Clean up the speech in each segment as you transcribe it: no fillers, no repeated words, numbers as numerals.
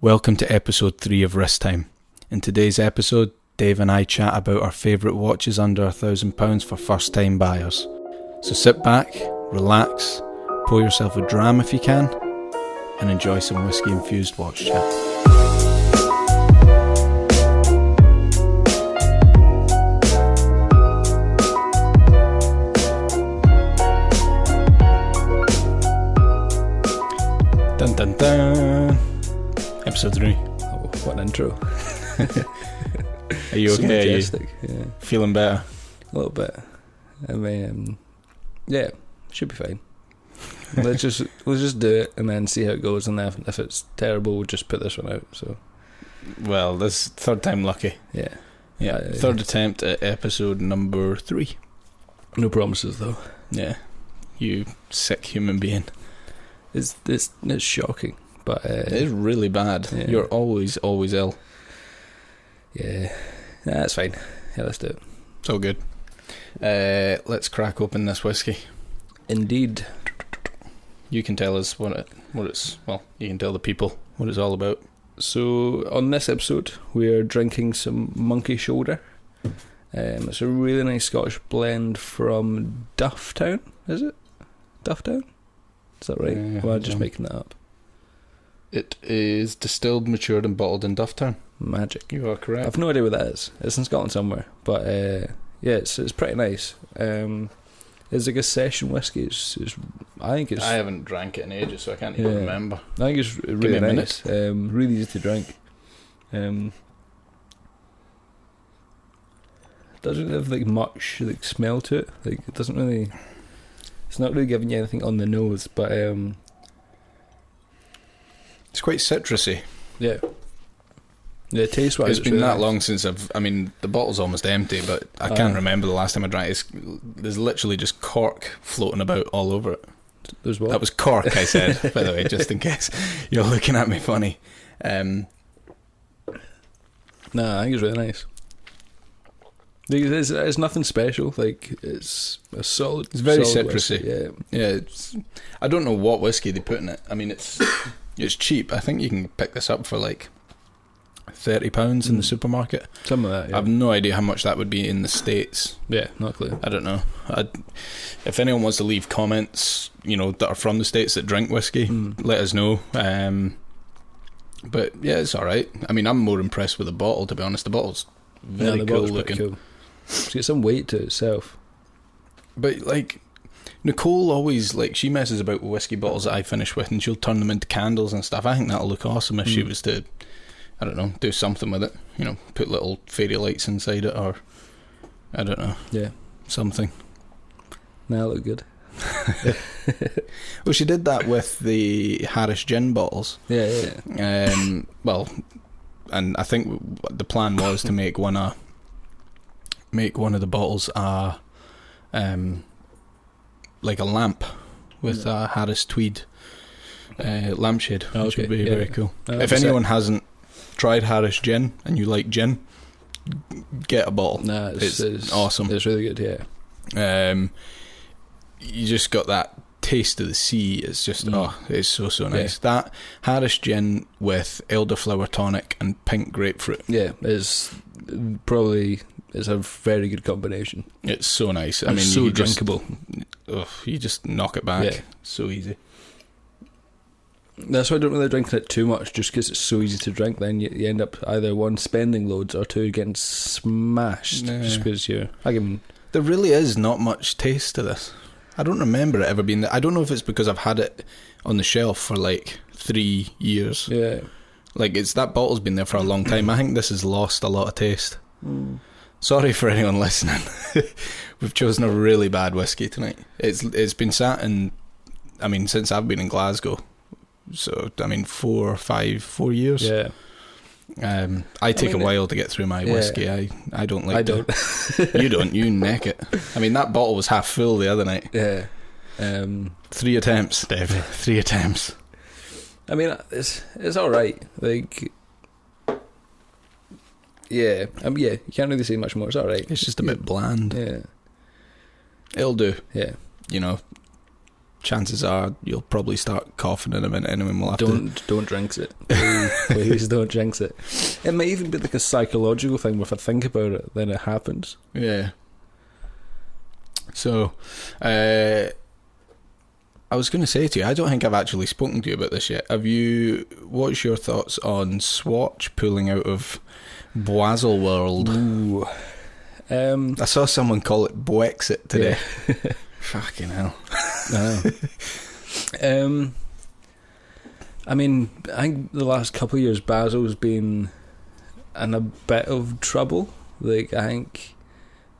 Welcome to episode 3 of Wrist Time. In today's episode, Dave and I chat about our favourite watches under £1,000 for first time buyers. So sit back, relax, pour yourself a dram if you can, and enjoy some whiskey infused watch chat. Dun dun dun! Episode 3. Oh, what an intro. Are you So okay? majestic, Are you yeah. feeling better? A little bit. I mean, yeah, should be fine. let's just do it and then see how it goes, and then if it's terrible, we'll just put this one out. So, Well, this third time lucky. yeah. Third attempt at episode number 3. No promises though. Yeah. You sick human being. It's shocking, but It is really bad. Yeah. You're always ill. yeah, that's fine. Yeah, let's do it. It's all good. Let's crack open this whiskey. Indeed. You can tell us what it's. Well, you can tell the people what it's all about. So on this episode, we are drinking some Monkey Shoulder. It's a really nice Scottish blend from Dufftown. Is it Dufftown? Is that right? Or am I just making that up? It is distilled, matured, and bottled in Dufftown. Magic. You are correct. I've no idea what that is. It's in Scotland somewhere, but yeah, it's pretty nice. It's like a session whiskey. I haven't drank it in ages, so I can't even remember. I think it's me really a nice. Really easy to drink. Doesn't have like much like smell to it. Like it doesn't really. It's not really giving you anything on the nose, but It's quite citrusy. yeah. Yeah, taste wise, It's been that long since the bottle's almost empty, but I can't remember the last time I drank it. There's literally just cork floating about all over it. There's what? That was cork, I said, by the way, just in case you're looking at me funny. Nah, I think it's really nice. It's nothing special. Like it's a solid. It's very solid citrusy. Whiskey, Yeah. I don't know what whiskey they put in it. I mean, it's cheap. I think you can pick this up for like £30 in the supermarket. Some of that. Yeah. I have no idea how much that would be in the States. Yeah, not a clue. I don't know. If anyone wants to leave comments, that are from the States that drink whiskey, let us know. But yeah, it's alright. I mean, I'm more impressed with the bottle, to be honest. The bottle's very cool looking. Cool. It's got some weight to it itself. But like, Nicole always, like, she messes about with whiskey bottles that I finish with, and she'll turn them into candles and stuff. I think that'll look awesome if she was to, I don't know, do something with it. Put little fairy lights inside it, or I don't know. Yeah. Something. Now look good. Well, she did that with the Harris gin bottles. Yeah. Well, and I think the plan was to make one of the bottles like a lamp with a Harris tweed lampshade, which would be very cool. If anyone hasn't tried Harris gin and you like gin, get a bottle. Nah, it's awesome. It's really good. Yeah. You just got that taste of the sea. It's just it's so nice. Yeah. That Harris gin with elderflower tonic and pink grapefruit. Yeah, it's a very good combination. It's so nice. I mean, so drinkable. You just knock it back. Yeah. So easy. That's why I don't really drink it too much, just because it's so easy to drink. Then you end up either one spending loads or two getting smashed. Just because There really is not much taste to this. I don't remember it ever being there. I don't know if it's because I've had it on the shelf for like 3 years. Yeah. Like, that bottle's been there for a long time. I think this has lost a lot of taste. Sorry for anyone listening. We've chosen a really bad whiskey tonight. It's been sat in, since I've been in Glasgow. So, 4 years. Yeah. I take a while to get through my whiskey. I don't like. I don't. You don't. You neck it. That bottle was half full the other night. Yeah. 3 attempts, Dave. 3 attempts. It's all right. Like, yeah. You can't really say much more. It's all right. It's just a bit bland. Yeah. It'll do. Yeah. chances are you'll probably start coughing in a minute and we'll have don't jinx it. Please don't jinx it. It might even be like a psychological thing where if I think about it, then it happens. Yeah. So, I was going to say to you, I don't think I've actually spoken to you about this yet. What's your thoughts on Swatch pulling out of Basel world? Ooh. I saw someone call it Brexit today. Yeah. Fucking hell. I mean, I think the last couple of years Basel's been in a bit of trouble. Like, I think,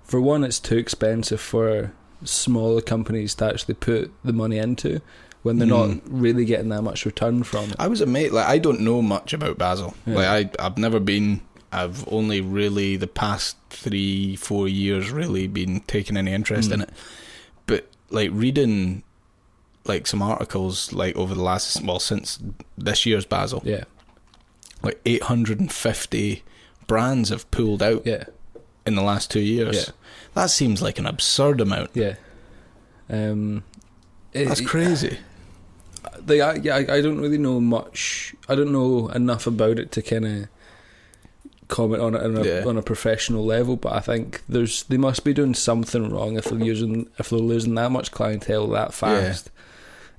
for one, it's too expensive for smaller companies to actually put the money into when they're not really getting that much return from it. I was amazed. Like, I don't know much about Basel. Yeah. Like, I've never been. I've only really the past 3-4 years really been taking any interest in it. But like reading like some articles like over the last since this year's Basel, yeah, like 850 brands have pulled out. Yeah. In the last 2 years. Yeah. That seems like an absurd amount. Yeah. That's crazy. I don't really know much. I don't know enough about it to kind of comment on it on a professional level, but I think they must be doing something wrong if they're losing that much clientele that fast.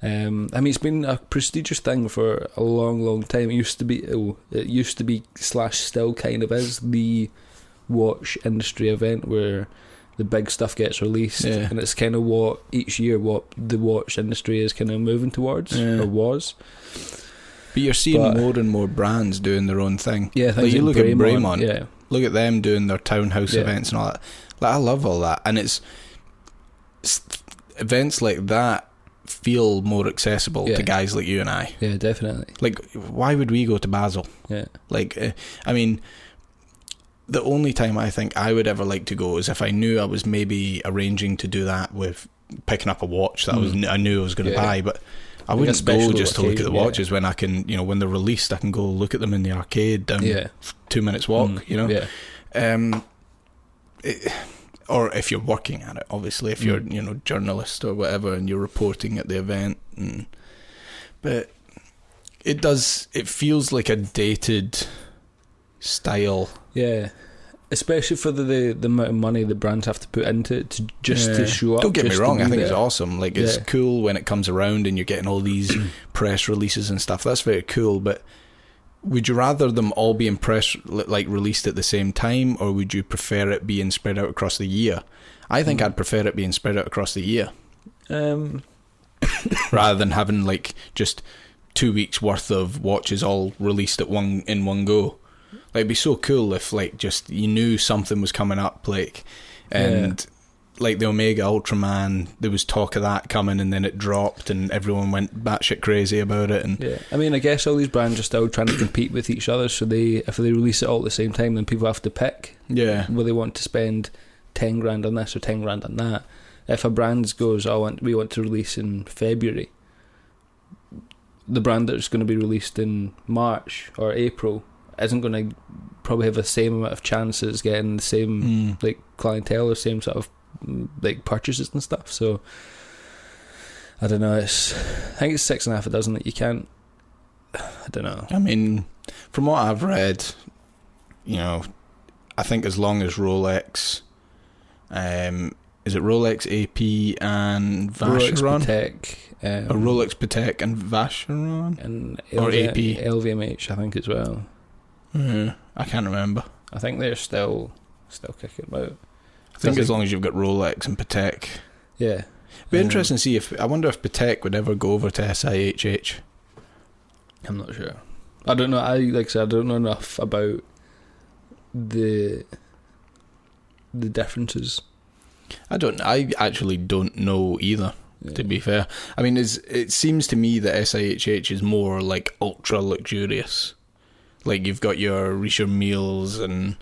Yeah. I mean, it's been a prestigious thing for a long time. It used to be / still kind of is the watch industry event where the big stuff gets released, and it's kind of what the watch industry is kind of moving towards, or was. But you're seeing more and more brands doing their own thing. Yeah, like you look at Bremont, look at them doing their townhouse events and all that. Like, I love all that, and it's events like that feel more accessible to guys like you and I. Yeah, definitely. Like, why would we go to Basel? Yeah. Like, I mean, the only time I think I would ever like to go is if I knew I was maybe arranging to do that with picking up a watch that I knew I was going to buy, but I wouldn't go just to look at the watches when I can, when they're released, I can go look at them in the arcade down 2 minutes walk, or if you're working at it, obviously, if you're, journalist or whatever and you're reporting at the event. But it feels like a dated style. Yeah. Especially for the amount of money the brands have to put into it to show up. Don't get me wrong, I think it's awesome. Like, it's cool when it comes around and you're getting all these press releases and stuff. That's very cool, but would you rather them all be released at the same time, or would you prefer it being spread out across the year? I think I'd prefer it being spread out across the year. Rather than having like just 2 weeks worth of watches all released in one go. Like, it'd be so cool if like just you knew something was coming up, like, and like the Omega Ultraman, there was talk of that coming, and then it dropped, and everyone went batshit crazy about it. And I mean, I guess all these brands are still trying to compete with each other, so if they release it all at the same time, then people have to pick. Yeah, will they want to spend 10 grand on this or 10 grand on that? If a brand goes, we want to release in February, the brand that's going to be released in March or April isn't going to probably have the same amount of chances getting the same like clientele or same sort of like purchases and stuff. So I don't know. I think it's 6.5 a dozen that you can't. I don't know. I mean, from what I've read, I think as long as Rolex, is it Rolex AP and Vacheron? Rolex Patek, or Rolex Patek and Vacheron, and or AP LVMH, I think as well. I can't remember. I think they're still kicking about. I think as long as you've got Rolex and Patek. Yeah. It'd be interesting to see I wonder if Patek would ever go over to SIHH. I'm not sure. I don't know. Like I said, I don't know enough about the differences. I actually don't know either, to be fair. I mean, it seems to me that SIHH is more like ultra luxurious. Like, you've got your Richard Milles and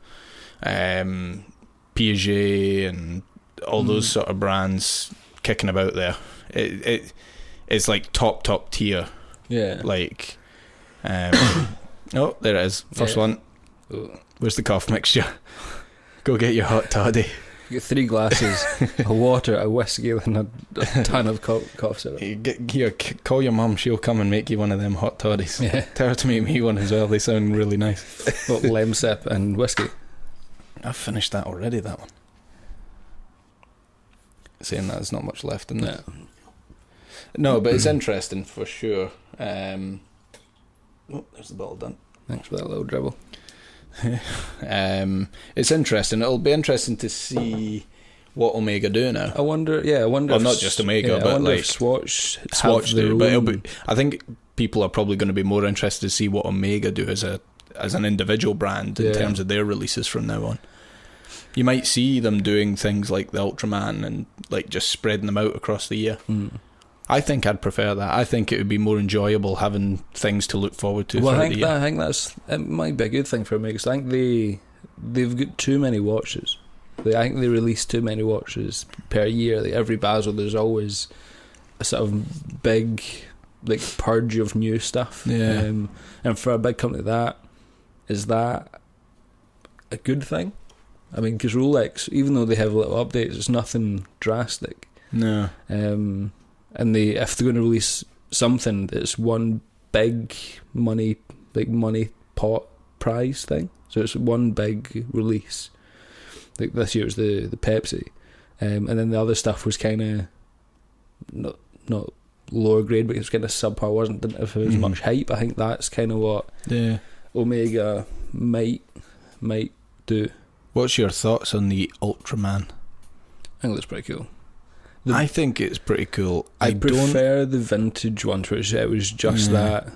Piaget and all those sort of brands kicking about there. It's like top tier. Yeah. Like, oh, there it is. First one. Oh. Where's the cough mixture? Go get your hot toddy. You get 3 glasses of water, a whiskey, and a ton of cough syrup. Here, call your mum. She'll come and make you one of them hot toddies. Yeah. Tell her to make me one as well. They sound really nice. What, lemsip and whiskey? I've finished that already, that one. Saying that, there's not much left in there. No, but it's interesting for sure. There's the bottle done. Thanks for that little dribble. It's interesting. It'll be interesting to see what Omega do now. I wonder. Well, if not just Omega, but like Swatch do. But I think people are probably going to be more interested to see what Omega do as an individual brand in terms of their releases from now on. You might see them doing things like the Ultraman and like just spreading them out across the year. I think I'd prefer that. I think it would be more enjoyable having things to look forward to. Well, I think it might be a good thing for me, because I think they've got too many watches. I think they release too many watches per year. Like every Basel, there's always a sort of big like purge of new stuff. Yeah. And for a big company, is that a good thing? I mean, because Rolex, even though they have little updates, it's nothing drastic. No. And if they're going to release something that's one big money pot prize thing, so it's one big release. Like this year was the Pepsi, and then the other stuff was kind of not lower grade, but it was kind of subpar. Didn't have as much hype. I think that's kind of what Omega might do. What's your thoughts on the Ultraman? I think it looks pretty cool. I think it's pretty cool. I prefer the vintage ones, which it was just that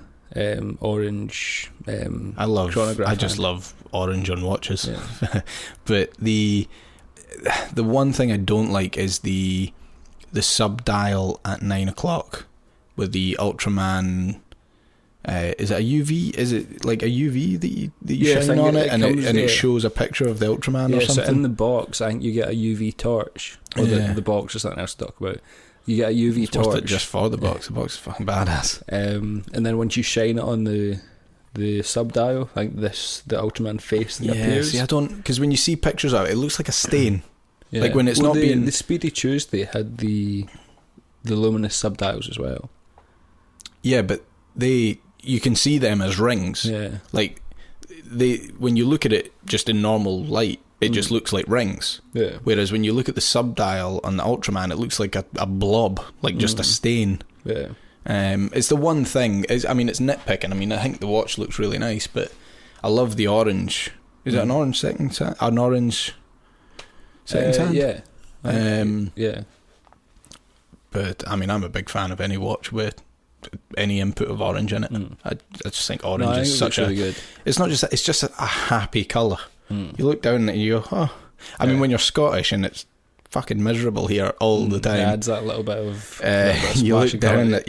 orange. I just love orange on watches. Yeah. But the one thing I don't like is the sub dial at 9 o'clock with the Ultraman. Is it a UV? Is it like a UV that you shine on it, and it shows a picture of the Ultraman or something? So in the box, I think you get a UV torch. Or the box is something else to talk about. You get a UV torch. Worth it just for the box. The box is fucking badass. And then once you shine it on the sub dial, I think the Ultraman face appears. See, I don't, because when you see pictures of it, it looks like a stain. Like when it's not being. The Speedy Tuesday had the luminous sub dials as well. Yeah, but you can see them as rings. Yeah. Like when you look at it just in normal light, it just looks like rings. Yeah. Whereas when you look at the sub dial on the Ultraman, it looks like a blob, like just a stain. Yeah. It's the one thing. It's nitpicking. I mean, I think the watch looks really nice, but I love the orange. Is it an orange second hand? An orange second hand? Yeah. Yeah. But I mean, I'm a big fan of any watch with any input of orange in it. I just think orange is such a. Really good. It's not just. It's just a happy colour. You look down at it and you go, oh. I mean, when you're Scottish and it's fucking miserable here all the time. It adds that little bit of. You look down at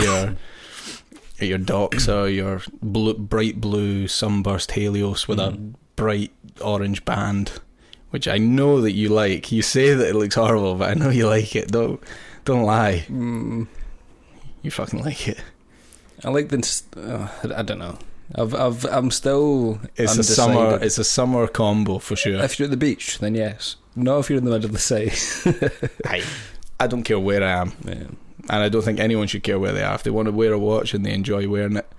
your docks or your bright blue sunburst Halios with a bright orange band, which I know that you like. You say that it looks horrible, but I know you like it. Don't lie. You fucking like it. I like this. I don't know. I'm still. It's a summer combo for sure. If you're at the beach, then yes. Not if you're in the middle of the sea. I don't care where I am, and I don't think anyone should care where they are. If they want to wear a watch and they enjoy wearing it,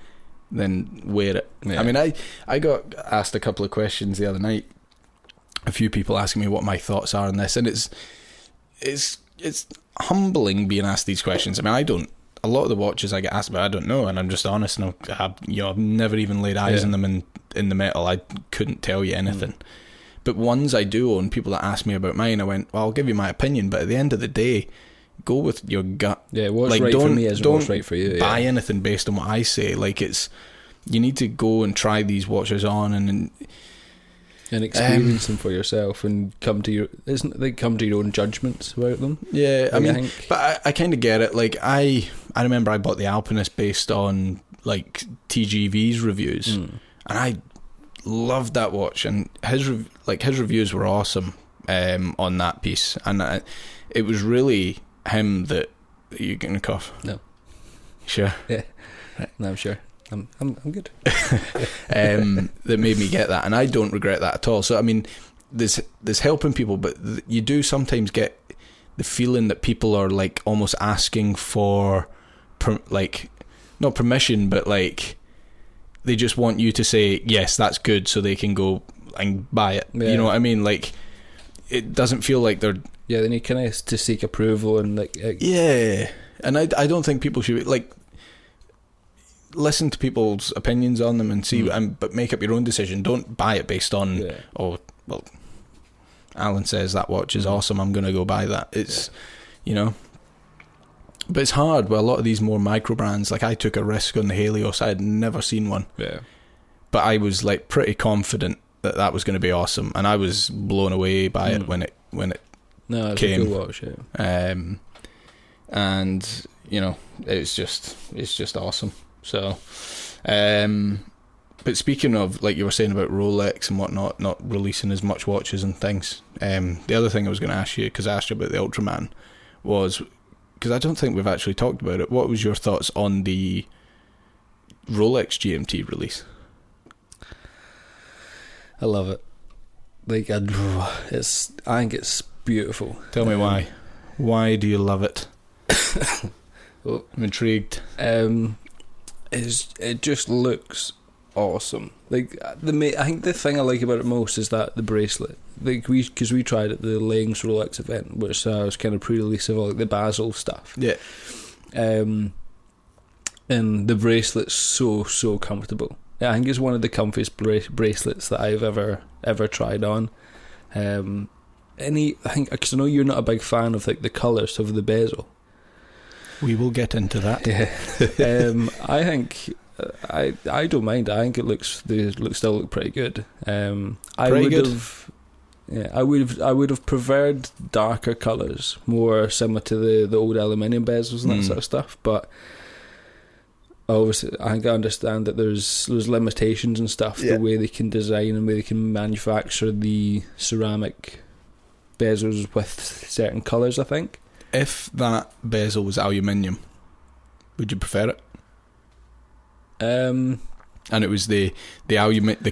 then wear it. Yeah. I mean, I got asked a couple of questions the other night. A few people asking me what my thoughts are on this, and it's humbling being asked these questions. I mean, a lot of the watches I get asked about, I don't know, and I'm just honest, and I've never even laid eyes on them in the metal. I couldn't tell you anything. But ones I do own, people that ask me about mine, I went, well, I'll give you my opinion, but at the end of the day, go with your gut. Yeah, what's right for me is what's right for you. Don't buy anything based on what I say. Like, you need to go and try these watches on and experience them for yourself, and come to your own judgments about them. Yeah, I mean, but I kind of get it. Like, I remember I bought the Alpinist based on like TGV's reviews, and I loved that watch, and his reviews were awesome on that piece, and it was really him that. Are you getting a cough? No. Sure. Yeah. Right. No, I'm sure. I'm good. That made me get that, and I don't regret that at all. So I mean, there's helping people, but you do sometimes get the feeling that people are like almost asking for like not permission, but like they just want you to say yes, that's good, so they can go and buy it. Yeah. You know what I mean? Like, it doesn't feel like they're they need kind of to seek approval and like yeah. And I don't think people should like listen to people's opinions on them and see, but make up your own decision. Don't buy it based on oh well, Allan says that watch is awesome, I'm going to go buy that. It's you know. But it's hard with a lot of these more micro brands. Like, I took a risk on the Halios. I had never seen one. Yeah. But I was like pretty confident that was going to be awesome, and I was blown away by it when it it's came. a good watch, And you know, it's just awesome. So, but speaking of, like you were saying about Rolex and whatnot, not releasing as much watches and things. The other thing I was going to ask you, because I asked you about the Ultraman, was, because I don't think we've actually talked about it, what was your thoughts on the Rolex GMT release? I love it. Like, I think it's beautiful. Tell me why. Why do you love it? I'm intrigued. It just looks awesome. Like, I think the thing I like about it most is that the bracelet. Like, because we tried at the Langs Rolex event, which was kind of pre-release of all like the Basel stuff. Yeah. And the bracelet's so comfortable. Yeah, I think it's one of the comfiest bracelets that I've ever tried on. I think, because I know you're not a big fan of like the colours of the bezel. We will get into that. Yeah. I think I don't mind. I think they still look pretty good. I would have preferred darker colours, more similar to the old aluminium bezels and that sort of stuff. But obviously, I think I understand that there's limitations and stuff. The way they can design and the way they can manufacture the ceramic bezels with certain colours, I think. If that bezel was aluminium, would you prefer it? And it was the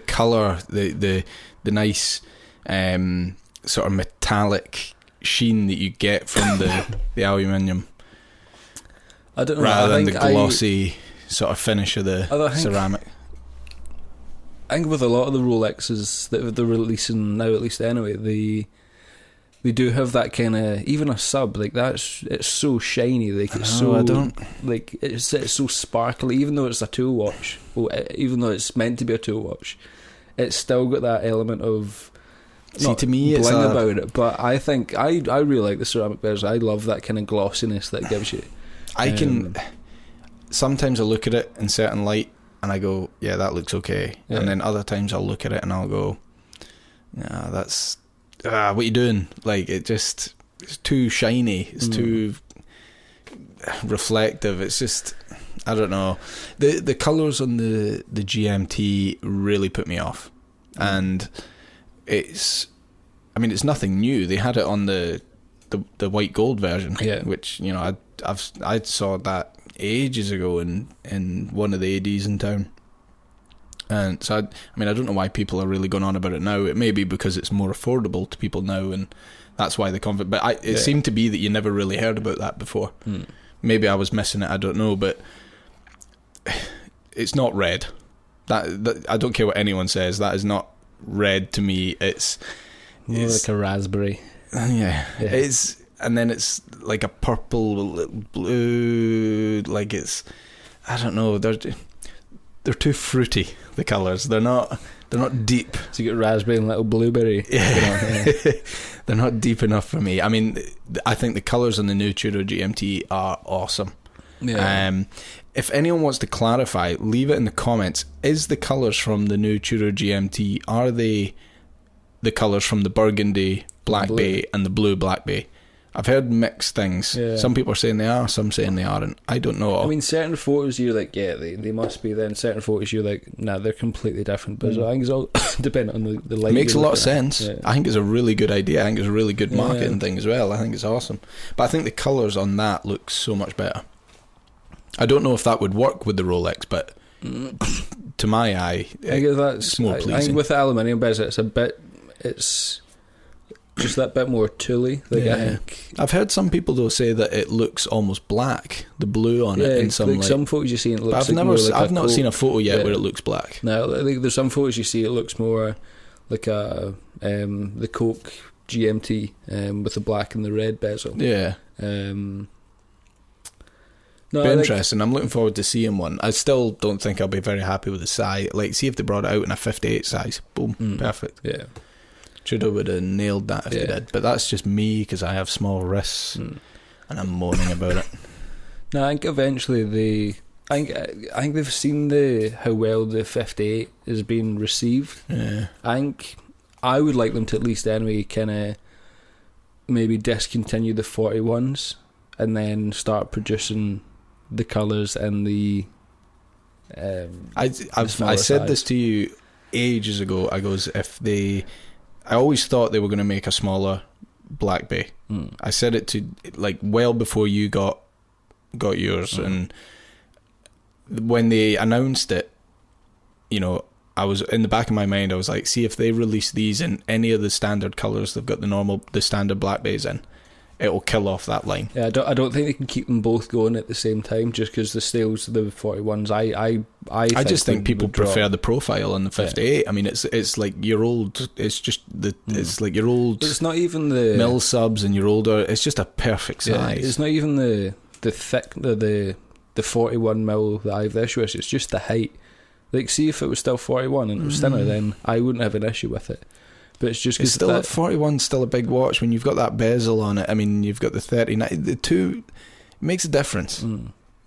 colour, the nice sort of metallic sheen that you get from the aluminium, I don't know, rather than the glossy sort of finish of the ceramic. I think with a lot of the Rolexes that they're releasing now, at least anyway, they do have that kind of, even a sub like that. It's so shiny, like it's it's so sparkly. Even though it's a tool watch, even though it's meant to be a tool watch, it's still got that element of to me bling about it. But I think I really like the ceramic bezel. I love that kind of glossiness that it gives you. I can sometimes I look at it in certain light and I go, yeah, that looks okay, and then other times I'll look at it and I'll go, yeah, that's. What are you doing? Like, it's too shiny. It's too reflective. It's just, I don't know. The colours on the GMT really put me off, and it's nothing new. They had it on the white gold version, which I saw that ages ago in one of the ADs in town. And so, I don't know why people are really going on about it now. It may be because it's more affordable to people now, and that's why they're confident. But it seemed to be that you never really heard about that before. Maybe I was missing it, I don't know. But it's not red. That I don't care what anyone says. That is not red to me. It's more like a raspberry. Yeah. It's, and then it's like a purple, blue. Like it's, I don't know. They're too fruity, the colours. They're not deep. So you get raspberry and little blueberry. Yeah. They're not deep enough for me. I think the colours on the new Tudor GMT are awesome. Yeah. If anyone wants to clarify, leave it in the comments. Is the colours from the new Tudor GMT, are they the colours from the burgundy Black Bay and the blue Black Bay? I've heard mixed things. Yeah. Some people are saying they are, some saying they aren't. I don't know. Certain photos you're like, yeah, they must be. Then certain photos you're like, nah, they're completely different. But I think it's all dependent on the light. It makes a lot of sense. Yeah. I think it's a really good idea. I think it's a really good marketing thing as well. I think it's awesome. But I think the colours on that look so much better. I don't know if that would work with the Rolex, but to my eye, it's more pleasing. I think with the aluminium bezel, it's just that bit more tooly. Like, I think I've heard some people though say that it looks almost black, the blue on it in some like some photos you see it looks. I've not seen a photo yet where it looks black. No, I think there's some photos you see it looks more like a the Coke GMT with the black and the red bezel. Yeah. No, interesting. I'm looking forward to seeing one. I still don't think I'll be very happy with the size. Like, see if they brought it out in a 58 size. Boom, perfect. Yeah. Tudor would have nailed that if they did. But that's just me because I have small wrists and I'm moaning about it. No, I think eventually I think they've seen how well the 58 is being received. Yeah. I think I would like them to at least anyway kind of maybe discontinue the 41s and then start producing the colours and the I said this to you ages ago. I always thought they were going to make a smaller Black Bay. I said it to like well before you got yours, and when they announced it, you know, I was in the back of my mind, I was like, see if they release these in any of the standard colours they've got the standard Black Bays in, it'll kill off that line. Yeah, I don't think they can keep them both going at the same time just because the sales of the 41s. I just think people prefer the profile on the 58. I mean, it's like your old. It's just it's like your old. It's not even the mill subs and your older. It's just a perfect size. It's not even the thick the 41 mil that I have the issue with. It's just the height. Like, see if it was still 41 and it was thinner, then I wouldn't have an issue with it. But it's just because at 41 still a big watch when you've got that bezel on it. I mean, you've got the 39. The two makes a difference. It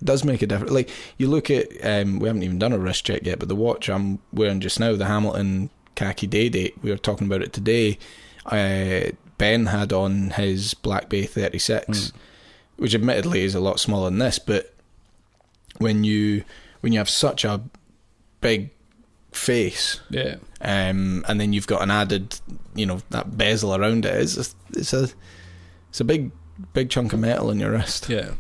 does make a difference. Like, you look at we haven't even done a wrist check yet, but the watch I'm wearing just now, the Hamilton Khaki Day Date, we were talking about it today. Ben had on his Black Bay 36, which admittedly is a lot smaller than this, but when you have such a big face, and then you've got an added, you know, that bezel around it, it's a big chunk of metal in your wrist. Yeah.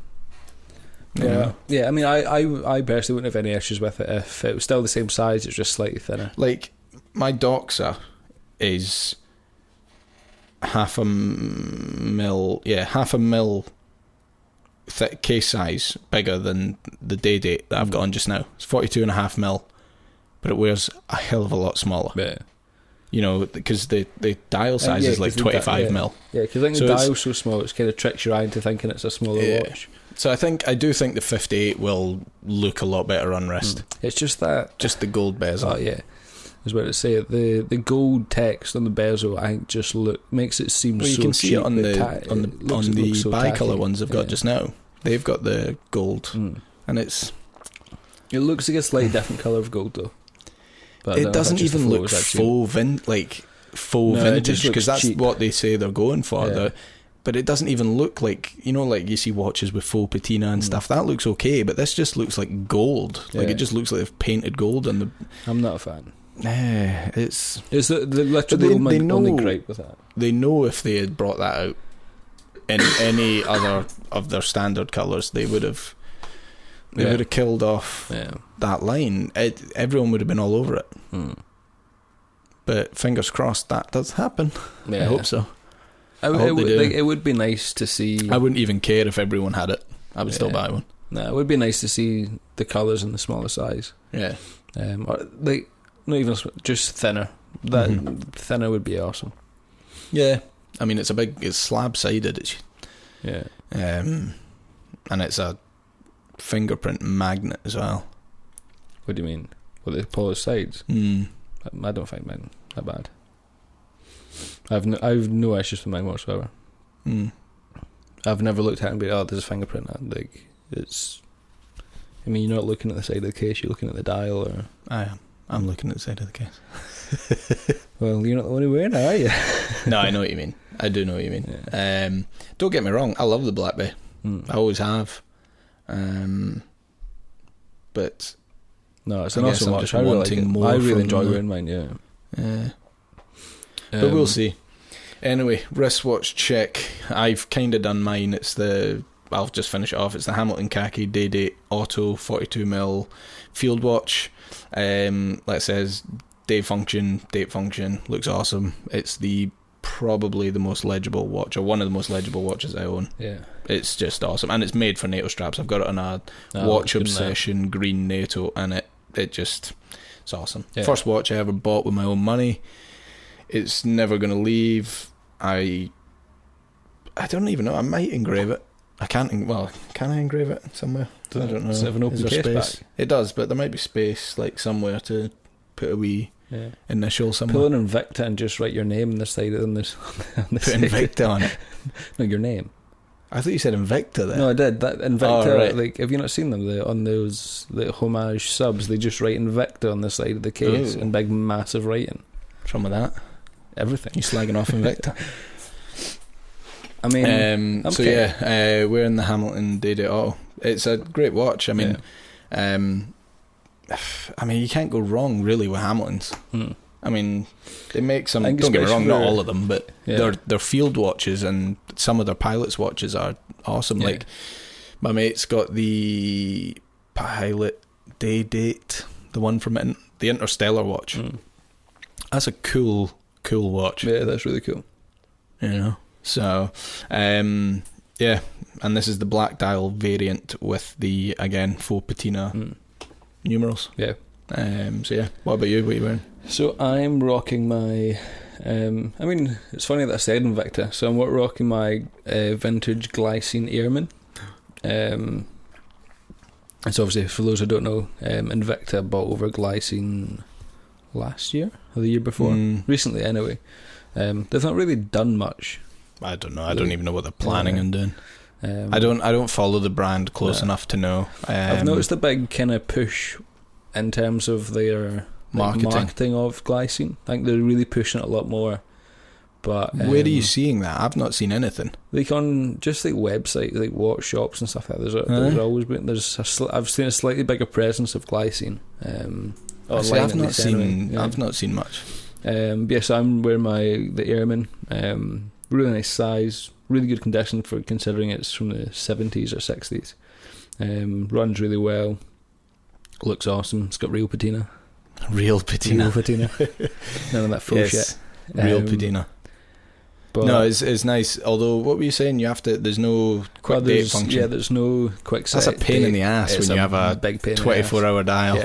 I mean, I personally wouldn't have any issues with it if it was still the same size. It's just slightly thinner. Like, my Doxa is half a mil thick case size bigger than the Day Date that I've got on just now. It's 42.5 mil, but it wears a hell of a lot smaller. Yeah. You know, because the dial size is like 25 mil. Yeah, because I think the dial's so small, it kind of tricks your eye into thinking it's a smaller watch. So I do think the 58 will look a lot better on wrist. It's just the gold bezel. Oh yeah, I was about to say it. The gold text on the bezel, I think, just makes it seem so cheap. You can see it on the bicolor ones I've got just now. They've got the gold, and it looks like a slightly different colour of gold though. But it doesn't even look faux vintage, because that's cheap. what they say they're going for. Yeah. But it doesn't even look like, you know, like you see watches with faux patina and stuff. That looks okay, but this just looks like gold. Like, it just looks like they've painted gold on the. I'm not a fan. It's literally only gripe with that. They know if they had brought that out in any other of their standard colours, they would have. They would have killed off that line. Everyone would have been all over it. But fingers crossed that does happen. I hope so. It would be nice to see. I wouldn't even care if everyone had it. I would still buy one. No, it would be nice to see the colours in the smaller size. Yeah. Or like, not even just thinner. That thinner would be awesome. Yeah. I mean, it's slab sided. And it's a fingerprint magnet as well. What do you mean? Well, the polished sides. I don't find mine that bad. I've no issues with mine whatsoever. I've never looked at it and be, oh, there's a fingerprint. Like, it's. I mean, you're not looking at the side of the case. You're looking at the dial, or. I am. I'm looking at the side of the case. Well, you're not the one wearing it, are you? No, I know what you mean. I do know what you mean. Yeah. Don't get me wrong. I love the Black Bay. I always have. But no, it's an awesome watch. I really enjoy wearing mine. Yeah. But we'll see. Anyway, wristwatch check. I've kind of done mine. I'll just finish it off. It's the Hamilton Khaki Day Date Auto 42mm field watch. Like it says, date function, looks awesome. It's the probably the most legible watch, or one of the most legible watches I own. Yeah. It's just awesome, and it's made for NATO straps. I've got it on a Watch Obsession green NATO, and it's awesome. Yeah. First watch I ever bought with my own money. It's never going to leave. I don't even know. I might engrave it. I can't. Well, can I engrave it somewhere? I don't know. Does it have an open Is there case space? back? It does, but there might be space, like somewhere to put a wee initial somewhere. Pull an Invicta and just write your name on the side on this. On the Put side. Invicta on it. No, your name. I thought you said Invicta there. No, I did. That Invicta, Oh, right. like, have you not seen them? On those homage subs, they just write Invicta on the side of the case in big, massive writing. What's wrong with that? Everything. You slagging off Invicta? I mean, we're in the Hamilton Day-Day Auto. It's a great watch. I mean, you can't go wrong really with Hamiltons. I mean, they make some. Don't get me wrong, not all of them, but they're field watches, and some of their pilots' watches are awesome. Yeah. Like my mate's got the Pilot Day Date, the one from the Interstellar watch. That's a cool watch. Yeah, that's really cool. You know, so and this is the black dial variant with the faux patina numerals. Yeah. What about you? What are you wearing? So I'm rocking my. It's funny that I said Invicta. So I'm rocking my vintage Glycine Airman. It's obviously, for those who don't know, Invicta bought over Glycine last year or the year before, recently anyway. They've not really done much. I don't know. I don't even know what they're planning on doing. I don't follow the brand close enough to know. I've noticed a big kind of push in terms of their marketing of Glycine. I think they're really pushing it a lot more. But where are you seeing that? I've not seen anything. Like on just like websites, like watch shops and stuff like that. There's always been I've seen a slightly bigger presence of Glycine. I've not seen. I've not seen much. So I'm wearing the Airman. Really nice size, really good condition for considering it's from the 70s or 60s. Runs really well. Looks awesome. It's got real patina. Real patina. None of that faux shit. Real patina. But no, it's nice. Although, what were you saying? There's no quick date function. Yeah, there's no quick set. That's a pain in the ass when you have a big 24-hour dial.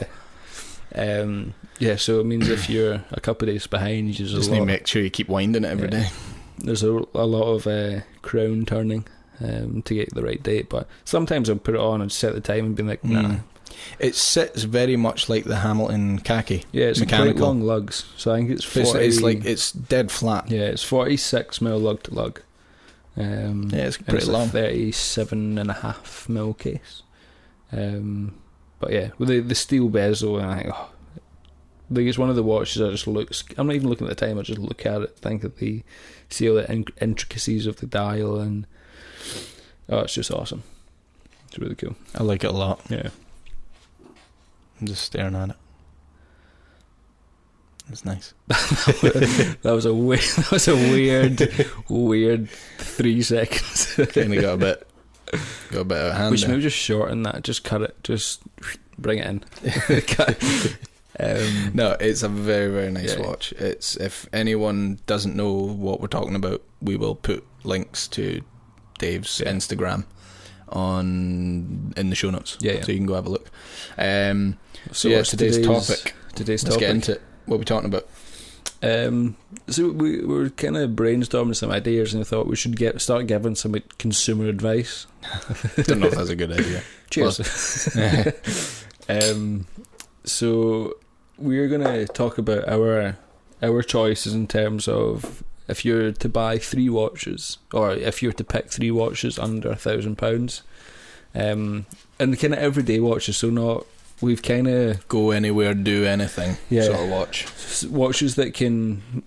Yeah. So it means if you're a couple of days behind, you just need to make sure you keep winding it every day. There's a lot of crown turning to get the right date, but sometimes I'll put it on and set the time and be like, nah. It sits very much like the Hamilton Khaki. Yeah, it's mechanical. Quite long lugs, so I think it's 40. It's dead flat. Yeah, it's 46 mil lug to lug. It's pretty long. 37.5 mil case. But yeah, with the steel bezel, and I think, it's one of the watches I just look. I'm not even looking at the time. I just look at it, think of see all the intricacies of the dial, and it's just awesome. It's really cool. I like it a lot. Yeah. I'm just staring at it. It's nice. that was a weird 3 seconds. Kind of got a bit out of hand. We should maybe just shorten that. Just cut it. Just bring it in. No, it's a very, very nice watch. It's, if anyone doesn't know what we're talking about, we will put links to Dave's Instagram in the show notes, so you can go have a look. So today's topic. Let's get into it. What are we talking about? So we were kind of brainstorming some ideas, and I thought we should start giving some consumer advice. Don't know if that's a good idea. Cheers. So we're going to talk about our choices in terms of if you're to buy 3 watches, or if you're to pick 3 watches under £1,000, and kind of everyday watches, so not, we've kind of go anywhere, do anything sort of watch. Watches that can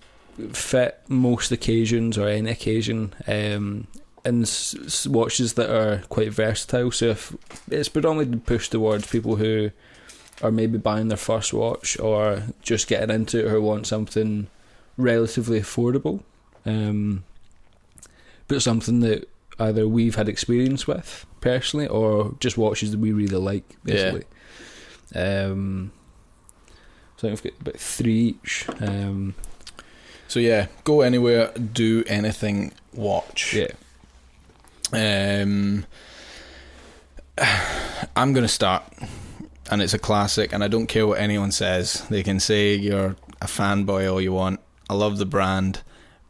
fit most occasions or any occasion, and watches that are quite versatile. So if it's predominantly pushed towards people who are maybe buying their first watch, or just getting into it, or want something relatively affordable, but something that either we've had experience with personally, or just watches that we really like, basically. So I think we've got about 3 each. So yeah, go anywhere, do anything, watch. Yeah. I'm going to start, and it's a classic, and I don't care what anyone says. They can say you're a fanboy all you want. I love the brand,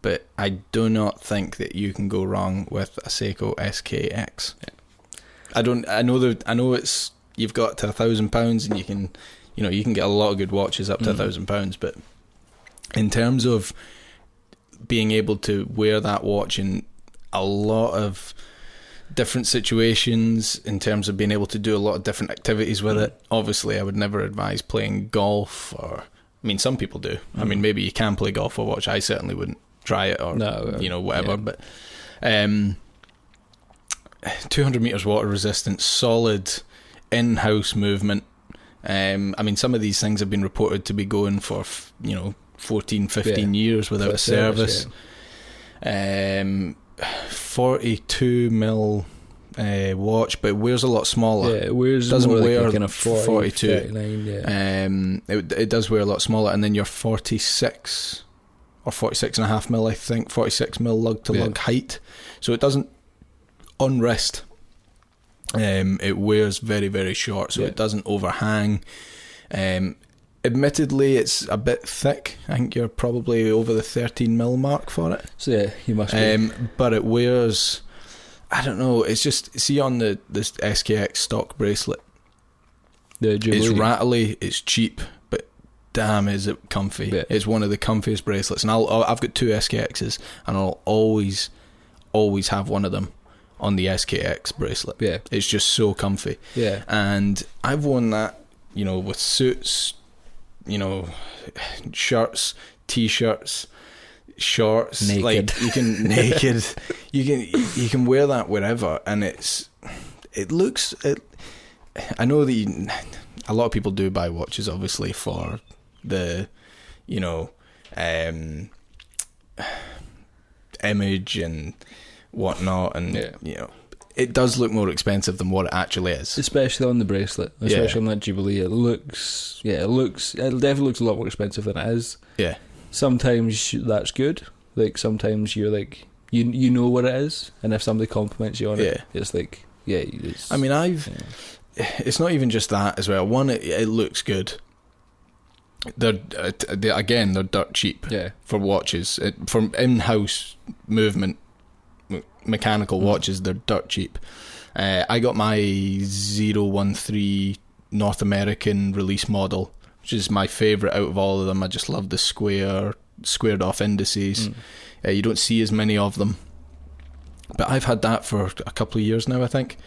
but I do not think that you can go wrong with a Seiko SKX. Yeah. I know it's, you've got to £1,000, and you can get a lot of good watches up to £1,000, but in terms of being able to wear that watch in a lot of different situations, in terms of being able to do a lot of different activities with it. Obviously, I would never advise playing golf, or I mean, some people do. I mean, maybe you can play golf with a watch. I certainly wouldn't try it, or whatever. But 200 meters water resistance, solid in-house movement. I mean, some of these things have been reported to be going for 14, 15 years without service. 42 mil watch, but it wears a lot smaller. Yeah, it wears doesn't more wear like kind of 42. 39, yeah. It does wear a lot smaller, and then your 46 or 46.5 mil, I think, 46 mil lug to lug height. So it doesn't on wrist. It wears very, very short, so it doesn't overhang. Admittedly, it's a bit thick. I think you're probably over the 13 mil mark for it. So yeah, you must be. But it wears, I don't know, it's just, see on this SKX stock bracelet, it's rattly, it's cheap, but damn is it comfy. Yeah. It's one of the comfiest bracelets, and I've got two SKXs, and I'll always have one of them on the SKX bracelet. Yeah. It's just so comfy. Yeah. And I've worn that, with suits, shirts, t-shirts, shorts, naked. Like you can naked, you can wear that wherever, and it looks. I know that a lot of people do buy watches, obviously, for the image and whatnot, and it does look more expensive than what it actually is, especially on the bracelet, especially on that Jubilee. It definitely looks a lot more expensive than it is. Yeah. Sometimes that's good. Like sometimes you're like you know what it is, and if somebody compliments you on it, it's like it's, I mean, it's not even just that as well. One, it looks good. They're dirt cheap for watches. From in-house movement mechanical watches, they're dirt cheap. I got my 013 North American release model, which is my favourite out of all of them. I just love the squared off indices. You don't see as many of them, but I've had that for a couple of years now, I think,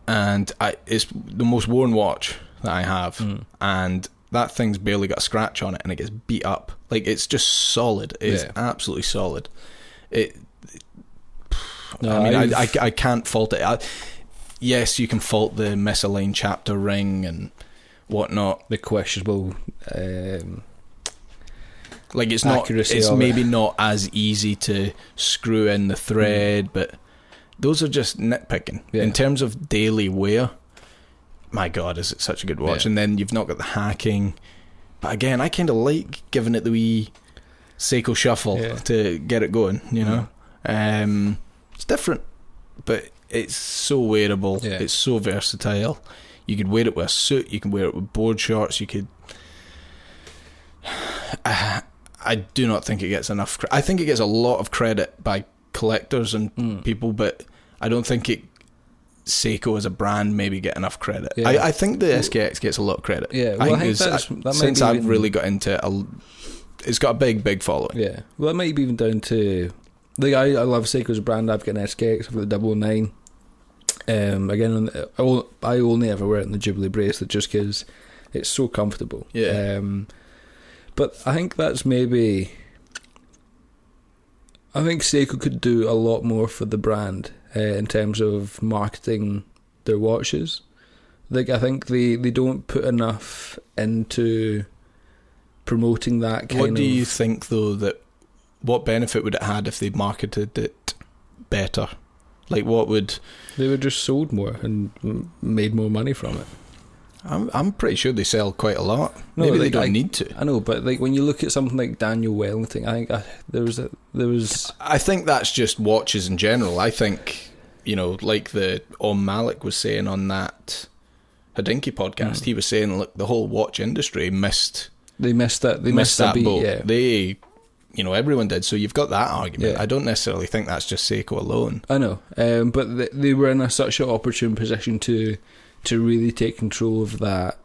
and it's the most worn watch that I have, and that thing's barely got a scratch on it, and it gets beat up. Like, it's just solid. It's absolutely solid. I can't fault it. Yes, you can fault the misaligned chapter ring and whatnot. The questionable, like it's not. It's maybe not as easy to screw in the thread, but those are just nitpicking. Yeah. In terms of daily wear, my God, is it such a good watch? Yeah. And then you've not got the hacking. But again, I kind of like giving it the wee Seiko shuffle to get it going. It's different, but it's so wearable. Yeah. It's so versatile. You could wear it with a suit. You can wear it with board shorts. You could. I do not think it gets enough. I think it gets a lot of credit by collectors and people, but I don't think Seiko as a brand maybe get enough credit. Yeah. I think the SKX gets a lot of credit. Yeah, well, I think since I've really got into it, it's got a big following. Yeah, well, it might be even down to. Like, I love Seiko as a brand. I've got an SKX, I've got the 009. Again, I only ever wear it in the Jubilee bracelet just because it's so comfortable. Yeah. But I think that's maybe. I think Seiko could do a lot more for the brand in terms of marketing their watches. Like, I think they don't put enough into promoting that kind of. What do you think, though, what benefit would it had if they marketed it better? Like, what would... They would just sold more and made more money from it. I'm pretty sure they sell quite a lot. No, Maybe they like, don't need to. I know, but like when you look at something like Daniel Wellington, I think there was. I think that's just watches in general. I think, you know, like the Malik was saying on that Hodinkee podcast, he was saying, look, the whole watch industry missed. They missed that beat, boat. yeah. They, you know, everyone did. So you've got that argument. Yeah. I don't necessarily think that's just Seiko alone. I know, but they were in such an opportune position to really take control of that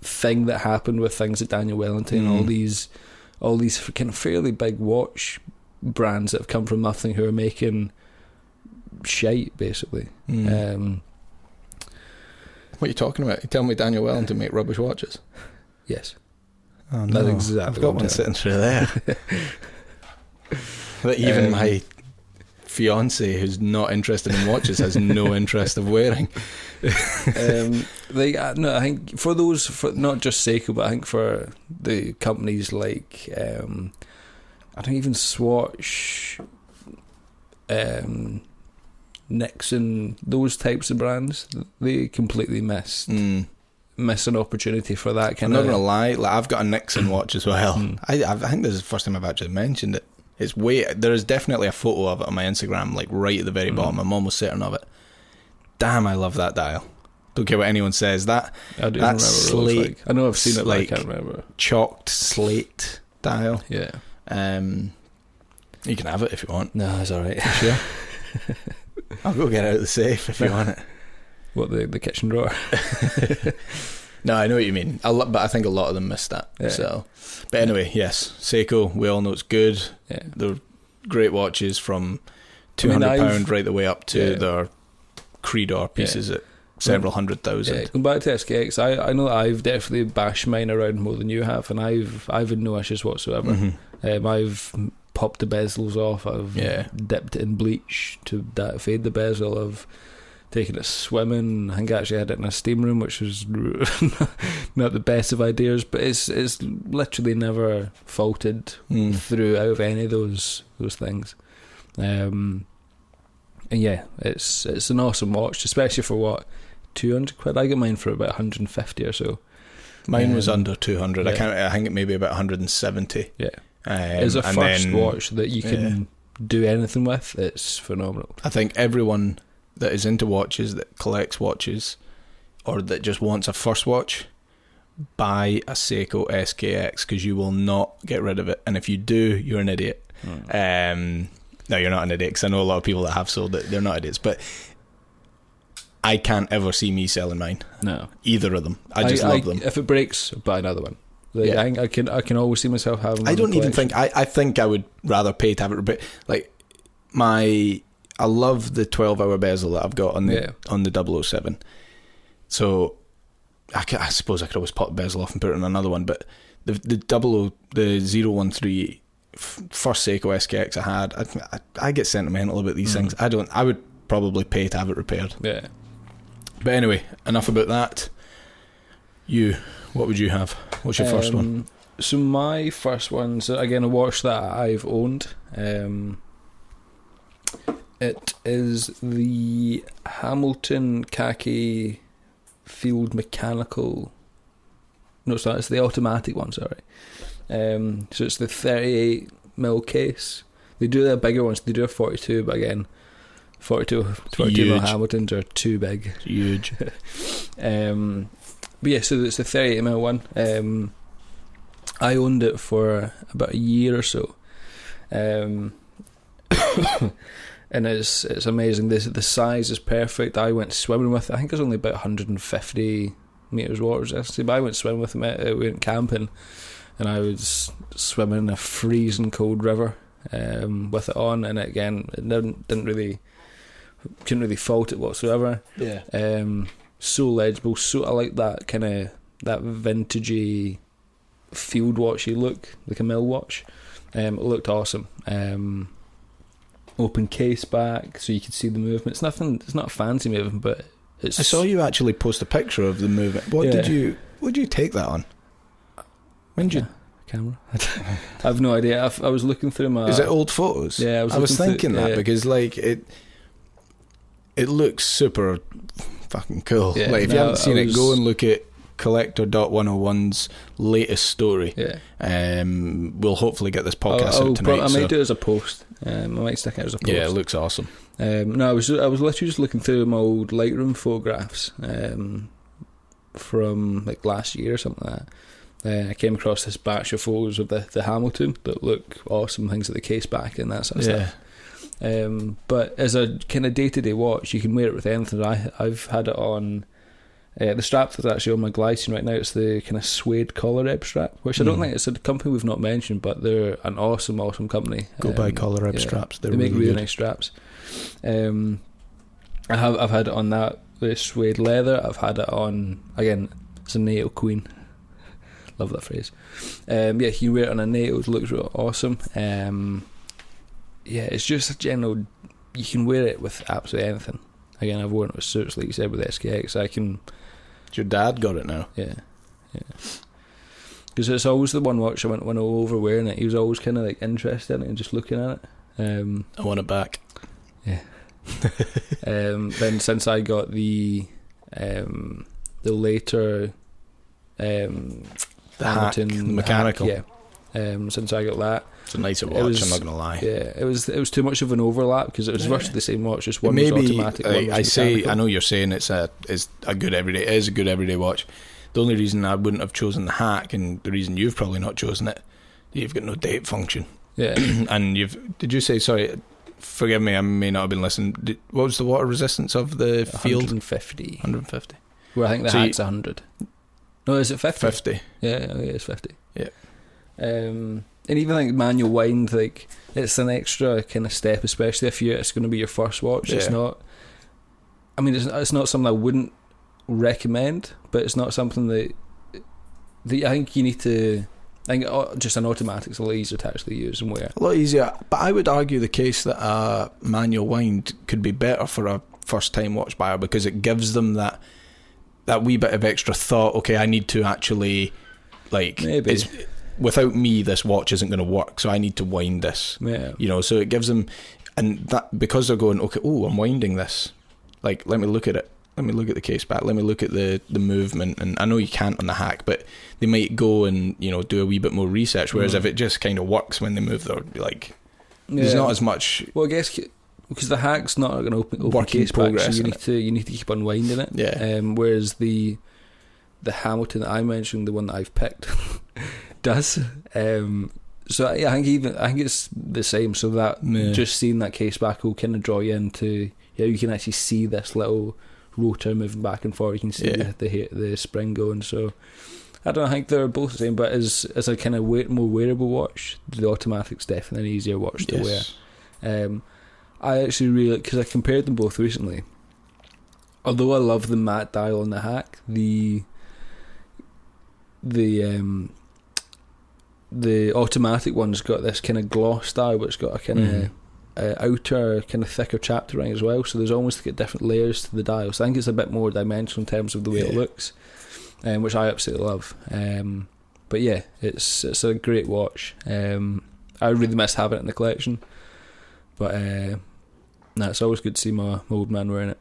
thing that happened with things at Daniel Wellington and all these kind of fairly big watch brands that have come from nothing who are making shite, basically. What are you talking about? You tell me Daniel Wellington make rubbish watches? Yes. Oh, no. That's exactly I've got what one I'm sitting through there. That even my fiance, who's not interested in watches, has no interest of wearing. I think for not just Seiko, but I think for the companies like I think even Swatch, Nixon, those types of brands, they completely missed an opportunity for that kind of. I'm not gonna lie, like, I've got a Nixon watch as well. I think this is the first time I've actually mentioned it. There is definitely a photo of it on my Instagram, like right at the very bottom. I'm almost certain of it. Damn, I love that dial. Don't care what anyone says. I don't remember what it looks like. I know I've seen it, but I can't remember. Chalked slate dial. Yeah. You can have it if you want. No, it's alright. Sure. I'll go get it out of the safe if you want it. What, the kitchen drawer? No, I know what you mean. But I think a lot of them missed that. Yeah. So, but anyway, yes, Seiko. We all know it's good. Yeah. They're great watches from £200 right the way up to their Creedor pieces at several hundred thousand. Yeah, going back to SKX, I know that I've definitely bashed mine around more than you have, and I've had no issues whatsoever. I've popped the bezels off. I've dipped it in bleach to fade the bezel. I've taken it swimming. I think I actually had it in a steam room, which was not the best of ideas, but it's literally never faulted through out of any of those things. And yeah, it's an awesome watch, especially for what, £200? I got mine for about 150 or so. Mine was under 200. I think it may be about 170. Yeah. As a first watch that you can do anything with, it's phenomenal. I think everyone that is into watches, that collects watches, or that just wants a first watch, buy a Seiko SKX, because you will not get rid of it. And if you do, you're an idiot. No, you're not an idiot, because I know a lot of people that have sold it. They're not idiots, but I can't ever see me selling mine. No, either of them. I just love them. If it breaks, buy another one. I can always see myself having. I don't even think. I think I would rather pay to have it repair. Like I love the 12-hour bezel that I've got on the 007. So I suppose I could always pop the bezel off and put it on another one. But the 013 first Seiko SKX I had, I get sentimental about these things. I would probably pay to have it repaired. Yeah. But anyway, enough about that. What would you have? What's your first one? So my first one's, again, a watch that I've owned. It is the Hamilton Khaki Field Mechanical. No, it's not. It's the automatic one. Sorry. So it's the 38mm case. They do the bigger ones. They do a 42, but again, 42mm Hamiltons are too big. It's huge. But yeah, so it's the 38mm one. I owned it for about a year or so. And it's amazing. The size is perfect. I went swimming with it. I think it was only about 150 metres water, but I went swimming with it. We went camping, and I was swimming in a freezing cold river with it on. And again, it couldn't really fault it whatsoever. Yeah. So legible. So I like that kind of that vintagey field watchy look, like a mill watch. It looked awesome. Open case back so you could see the movement. It's not a fancy movement, but it's. I saw you actually post a picture of the movement. What did you take that on? When did you camera? I have no idea. I was looking through my. Is it old photos? Yeah, I was thinking that because like it looks super fucking cool. Yeah, Like, if you haven't seen it, go and look at Collector.101's latest story. Yeah. We'll hopefully get this podcast out tonight. I might do it as a post. I might stick it as a post. Yeah, it looks awesome. No, I was literally just looking through my old Lightroom photographs from like last year or something like that. I came across this batch of photos of the Hamilton that look awesome, things like the case back and that sort of stuff. But as a kind of day-to-day watch, you can wear it with anything. I've had it on the strap that's actually on my Glycine right now. It's the kind of suede collar ebb strap, which I don't think it's a company we've not mentioned, but they're an awesome company. Go buy collar ebb straps. They make really good. nice straps. I've had it on that, the suede leather. I've had it on, again, it's a NATO Queen. Love that phrase. You can wear it on a NATO. It looks really awesome. It's just a general. You can wear it with absolutely anything. Again, I've worn it with suits, like you said, with SKX. I can. Your dad got it now. Yeah. Because it's always the one watch when I was over wearing it. He was always kind of like interested in it and just looking at it. I want it back. Yeah. Then since I got the later the Hamilton, the mechanical. Hack, since I got that, it's a nicer watch. I'm not gonna lie. Yeah, it was too much of an overlap because it was virtually the same watch. Just one was automatic. One was mechanical. I know you're saying it's a good everyday. It is a good everyday watch. The only reason I wouldn't have chosen the Hack, and the reason you've probably not chosen it, you've got no date function. Yeah, and did you say, sorry? Forgive me, I may not have been listening. What was the water resistance of the field? 150. 150. Well, I think the Hack's 100. No, is it 50? 50. Yeah, it's 50. Yeah. And even like manual wind, like it's an extra kind of step, especially if it's going to be your first watch. Yeah. It's not. I mean, it's not something I wouldn't recommend, but it's not something that I think you need to. I think just an automatic's a lot easier to actually use and wear. A lot easier, but I would argue the case that a manual wind could be better for a first-time watch buyer because it gives them that wee bit of extra thought. Okay, I need to actually, like, maybe without me, this watch isn't going to work, so I need to wind this. Yeah. You know, so it gives them, and that because they're going, okay, I'm winding this. Like, let me look at it. Let me look at the case back. Let me look at the movement. And I know you can't on the Hack, but they might go and, you know, do a wee bit more research. Whereas if it just kind of works when they move, they'll be like, there's not as much. Well, I guess because the Hack's not going to open case back, so you need to keep unwinding it. Yeah. Whereas the Hamilton that I mentioned, the one that I've picked, does. So I think it's the same. So that just seeing that case back will kind of draw you into. Yeah, you can actually see this little rotor moving back and forward. You can see the spring going. So I don't know, I think they're both the same, but as a kind of more wearable watch, the automatic's definitely an easier watch to wear. I actually really, because I compared them both recently, although I love the matte dial on the Hack, the automatic one's got this kind of gloss dial, but it's got a kind of outer kind of thicker chapter ring as well, so there's almost different layers to the dial, so I think it's a bit more dimensional in terms of the way it looks, which I absolutely love. But yeah, it's a great watch. I really miss having it in the collection, but it's always good to see my old man wearing it.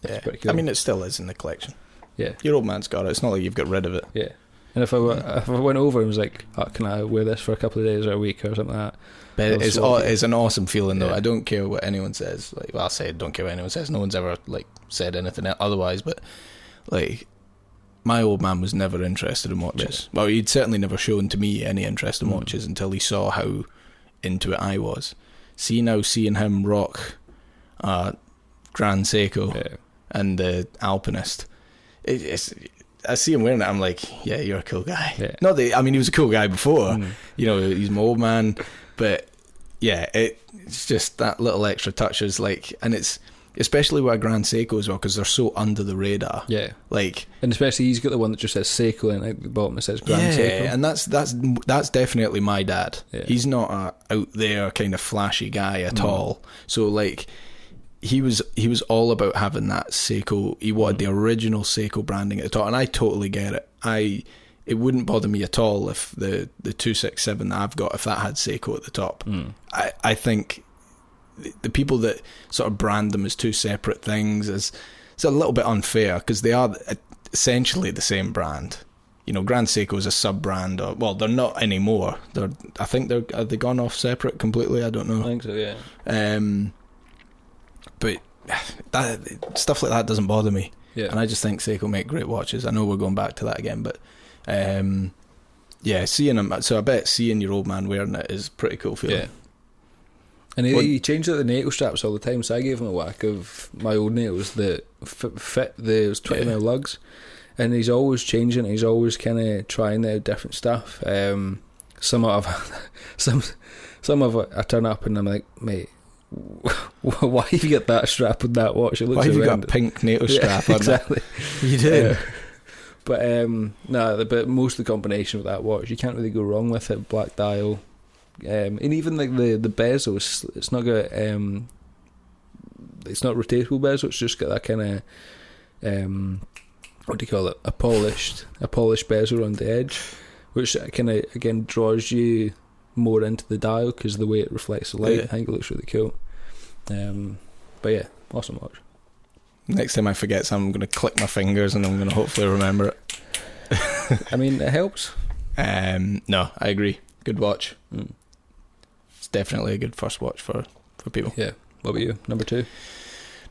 Yeah, pretty cool. I mean, it still is in the collection. Yeah, your old man's got it. It's not like you've got rid of it. Yeah, and if I went over and was like, can I wear this for a couple of days or a week or something like that? But it's an awesome feeling though. I don't care what anyone says. Like, well, I'll say I don't care what anyone says. No one's ever like said anything otherwise. But like, my old man was never interested in watches. Well, he'd certainly never shown to me any interest in watches until he saw how into it I was. Seeing him rock Grand Seiko and the Alpinist, I see him wearing it, I'm like, yeah, you're a cool guy. Yeah. Not that, I mean, he was a cool guy before. You know, he's my old man, but yeah, it's just that little extra touches, like, and it's especially with a Grand Seiko as well, because they're so under the radar. Yeah, like, and especially he's got the one that just says Seiko and at the bottom it says Grand Seiko. Yeah, and that's definitely my dad. Yeah. He's not a out there kind of flashy guy at all. So like, he was all about having that Seiko. He wanted the original Seiko branding at the top, and I totally get it. It wouldn't bother me at all if the 267 that I've got, if that had Seiko at the top. I think the people that sort of brand them as two separate things, as it's a little bit unfair because they are essentially the same brand. You know, Grand Seiko is a sub-brand, or well, they're not anymore. I think have they gone off separate completely? I don't know. I think so, yeah. But stuff like that doesn't bother me. Yeah. And I just think Seiko make great watches. I know we're going back to that again, but seeing them. So I bet seeing your old man wearing it is pretty cool feeling. Yeah. And he changed out the NATO straps all the time, so I gave him a whack of my old nails that fit those 20mm lugs. And he's always changing. He's always kind of trying out different stuff. Some of it, I turn up and I'm like, mate, why have you got that strap on that watch? It looks why have you got a horrendous. pink NATO strap on exactly. that? You did. But most of the combination with that watch, you can't really go wrong with it. Black dial, and even like the bezel, it's not got it's not rotatable bezel. It's just got that kind of what do you call it? A polished bezel on the edge, which kind of again draws you more into the dial because of the way it reflects the light. Yeah. I think it looks really cool. But yeah, awesome watch. Next time I forget something, I'm going to click my fingers and I'm going to hopefully remember it. I mean, it helps. No, I agree. Good watch. It's definitely a good first watch for people. Yeah. What about you? Number 2?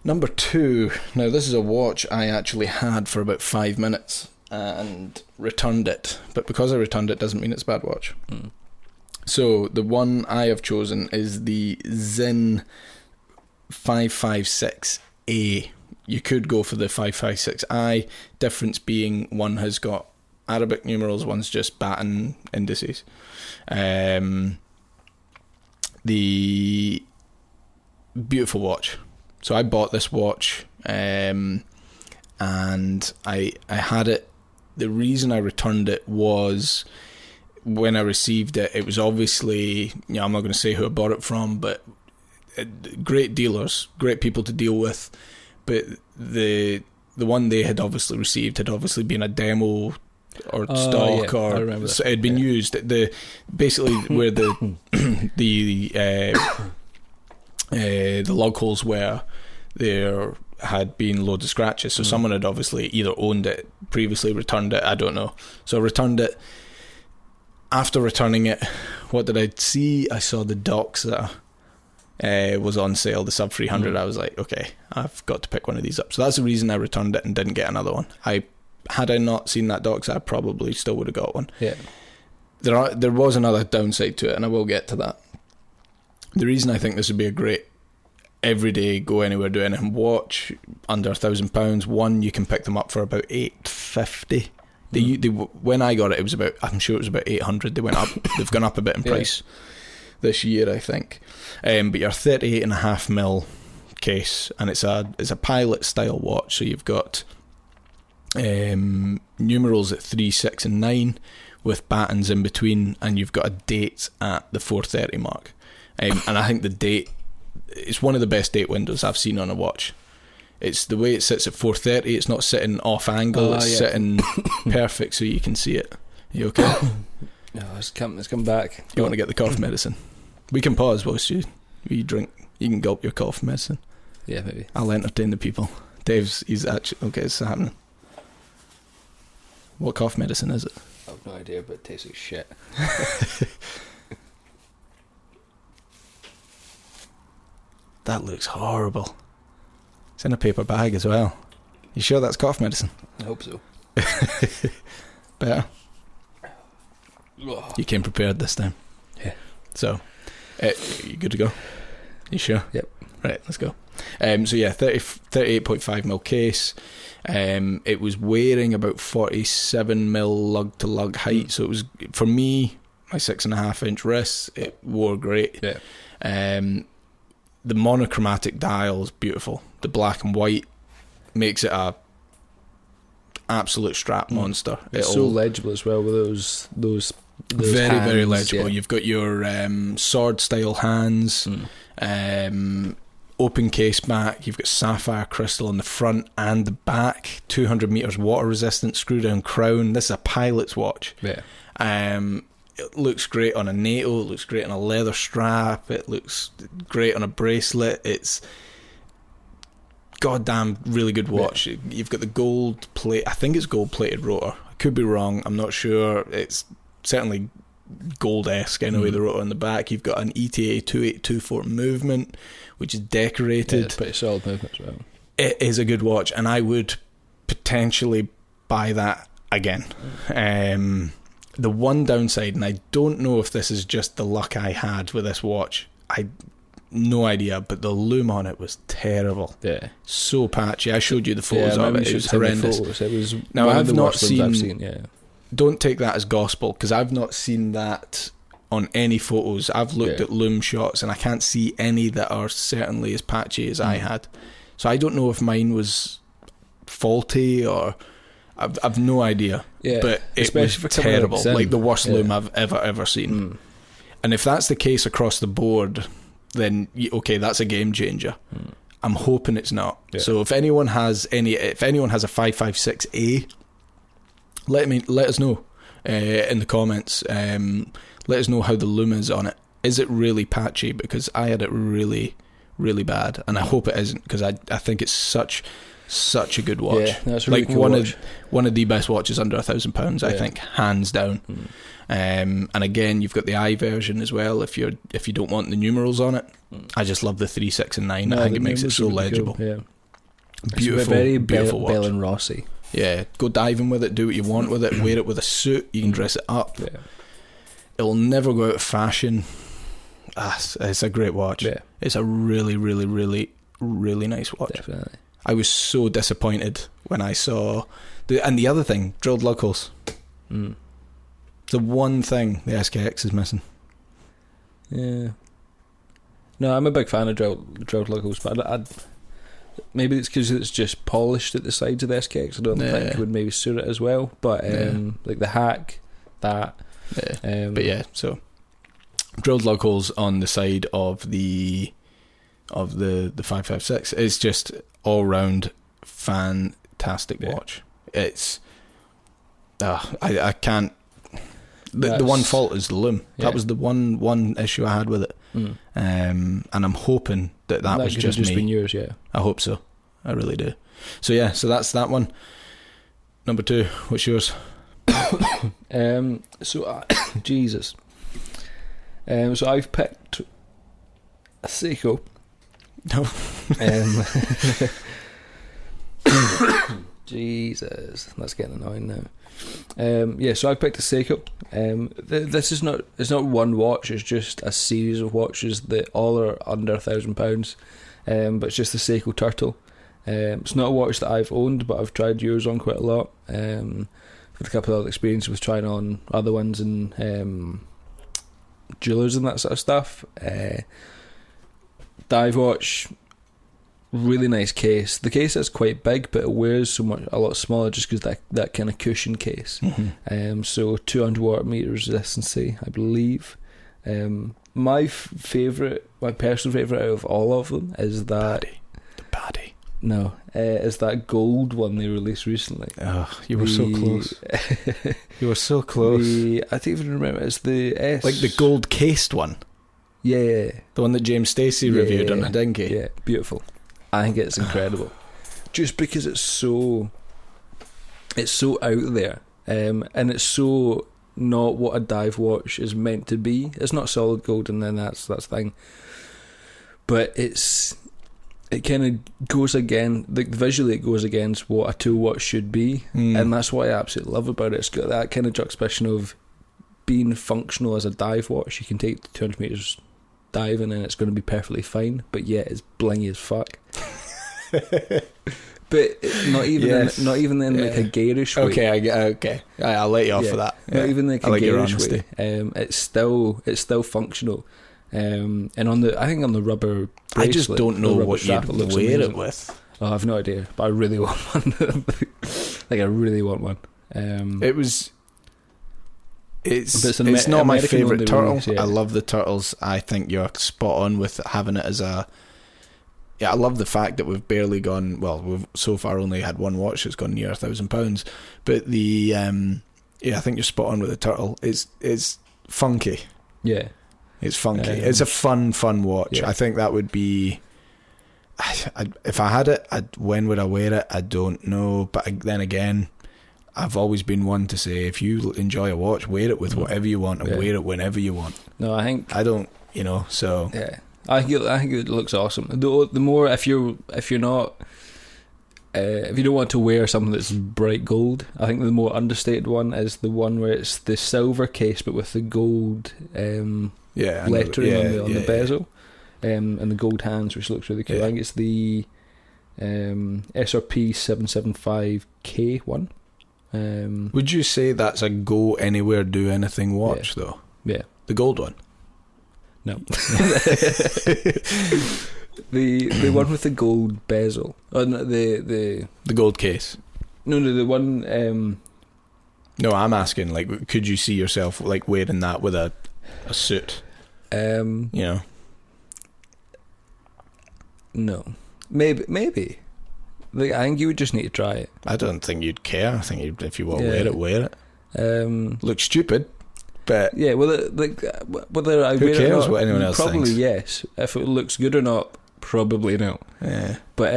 Number 2. Now, this is a watch I actually had for about 5 minutes and returned it. But because I returned it doesn't mean it's a bad watch. So, the one I have chosen is the Sinn 556A. You could go for the 556i, difference being one has got Arabic numerals, one's just baton indices. The beautiful watch. So I bought this watch and I had it. The reason I returned it was when I received it, it was obviously, I'm not going to say who I bought it from, but great dealers, great people to deal with. But the one they had obviously received had obviously been a demo or stock, or so it had been used. Basically where the lug holes were, there had been loads of scratches. So someone had obviously either owned it previously, returned it. I don't know. So I returned it. After returning it, what did I see? I saw the docks that was on sale, the sub 300. I was like, okay, I've got to pick one of these up. So that's the reason I returned it and didn't get another one. Had I not seen that docks, I probably still would have got one. Yeah. There was another downside to it, and I will get to that. The reason I think this would be a great everyday go anywhere, do anything watch under £1,000. One, you can pick them up for about £850. They when I got it, it was about, I'm sure it was about £800. They went up. They've gone up a bit in price this year, I think. But your 38.5mm case, and it's a pilot style watch. So you've got numerals at 3, 6 and 9 with battens in between, and you've got a date at the 4:30 mark. And I think the date, it's one of the best date windows I've seen on a watch. It's the way it sits at 4:30. It's not sitting off angle. It's sitting perfect so you can see it. You okay? No, it's come back. You want to get the cough medicine? We can pause whilst you drink. You can gulp your cough medicine. Yeah, maybe. I'll entertain the people. He's actually okay. It's happening. What cough medicine is it? I have no idea, but it tastes like shit. That looks horrible. It's in a paper bag as well. You sure that's cough medicine? I hope so. Better. You came prepared this time. Yeah. So, you good to go? You sure? Yep. Right, let's go. So yeah, 38.5mm case. It was wearing about 47mm lug to lug height. So it was, for me, my 6.5-inch wrists, it wore great. Yeah. The monochromatic dial is beautiful. The black and white makes it a absolute strap monster. It's so legible as well with those very hands, very legible. yeah. You've got your sword style hands, open case back. You've got sapphire crystal on the front and the back. 200 meters water resistant screw down crown. This is a pilot's watch. Yeah. It looks great on a NATO. It looks great on a leather strap. It looks great on a bracelet. goddamn really good watch. You've got the gold plate. I think it's gold plated rotor. I could be wrong. I'm not sure. It's certainly gold-esque anyway. The rotor on the back. You've got an ETA 2824 movement, which is decorated. It's pretty solid movement as well. It is a good watch, and I would potentially buy that again. The one downside, and I don't know if this is just the luck I had with this watch, no idea, but the loom on it was terrible. Yeah, so patchy. I showed you the photos of it. It was horrendous. It was now I've not seen. Yeah. Don't take that as gospel, because I've not seen that on any photos. I've looked at loom shots, and I can't see any that are certainly as patchy as I had. So I don't know if mine was faulty or I've no idea. Yeah, but it was terrible, like the worst loom I've ever seen. And if that's the case across the board, then okay, that's a game changer. I'm hoping it's not. So if anyone has a 556A, let us know in the comments. Let us know how the loom is on it. Is it really patchy? Because I had it really, really bad, and I hope it isn't, because I think it's such a good watch. Yeah, that's a really cool watch. One of the best watches under £1,000, I think, hands down. And again, you've got the I version as well. If you don't want the numerals on it, I just love the 3, 6, and 9. I think it makes it so really legible. Cool. Yeah, beautiful, very beautiful watch. Bell and Rossi. Yeah, go diving with it, do what you want with it, wear it with a suit, you can dress it up. Yeah. It'll never go out of fashion. It's a great watch. Yeah. It's a really, really, really, really nice watch. Definitely. I was so disappointed when I saw the other thing, drilled lug holes. The one thing the SKX is missing. Yeah. No, I'm a big fan of drilled lug holes, but maybe it's because it's just polished at the sides of the SKX. I don't think it would maybe suit it as well. But like the hack, that. Yeah. But yeah, so drilled lug holes on the side of the 556. It's just all round fantastic watch. It's I can't. The one fault is the loom. That was the one issue I had with it. And I'm hoping that was just me. Been yours, yeah. I hope so. I really do. So yeah, so that's that one. Number 2, what's yours? Jesus. So I've picked a Seiko. No. Jesus, that's getting annoying now. So I picked a Seiko. This is not. It's not one watch. It's just a series of watches that all are under £1,000. But it's just the Seiko Turtle. It's not a watch that I've owned, but I've tried yours on quite a lot. With a couple of other experiences with trying on other ones and jewelers and that sort of stuff. Dive watch, really nice case. The case is quite big, but it wears a lot smaller just because that kind of cushion case. So 200 watt meter resistancy, I believe. My personal favourite out of all of them is that the baddie. No, is that gold one they released recently. Oh, you were so close. You were so close. I don't even remember. It's the S. Like the gold cased one. Yeah. The one that James Stacey reviewed on a dinghy. Yeah, beautiful. I think it's incredible. Just because it's so out there. And it's so not what a dive watch is meant to be. It's not solid gold, and then that's the thing. But it kind of goes visually it goes against what a 2-watch should be, and that's what I absolutely love about it. It's got that kind of juxtaposition of being functional as a dive watch. You can take 200 metres diving and it's going to be perfectly fine, but yet it's blingy as fuck. But not even in like a garish way. Okay. I'll let you off for that. Not even like a garish way. It's still functional. And I think on the rubber bracelet, I just don't know what you'd wear it with. Oh, I've no idea, but I really want one. Like I really want one. It's not my favourite turtle. I love the turtles. I think you're spot on with having it as a. Yeah, I love the fact that we've barely gone. Well, we've so far only had one watch that's gone near £1,000. But the I think you're spot on with the turtle. It's funky. Yeah, it's funky. It's a fun watch. Yeah. I think that would be. if I had it, when would I wear it? I don't know. But then again, I've always been one to say, if you enjoy a watch, wear it with whatever you want and wear it whenever you want. No, I don't. So yeah, I think it looks awesome. The more if you don't want to wear something that's bright gold, I think the more understated one is the one where it's the silver case but with the gold lettering on the bezel, and the gold hands, which looks really cool. I think it's the SRP775K one. Would you say that's a go anywhere, do anything watch though? Yeah, the gold one. No, the one with the gold bezel. Oh, no, the gold case. No, the one. No, I'm asking. Like, could you see yourself like wearing that with a suit? No, maybe. Like, I think you would just need to try it. I don't think you'd care. I think if you want to wear it. Look stupid, but yeah. Whether I who wear cares it or not, what anyone else probably thinks? Yes. If it looks good or not, probably no. Yeah. But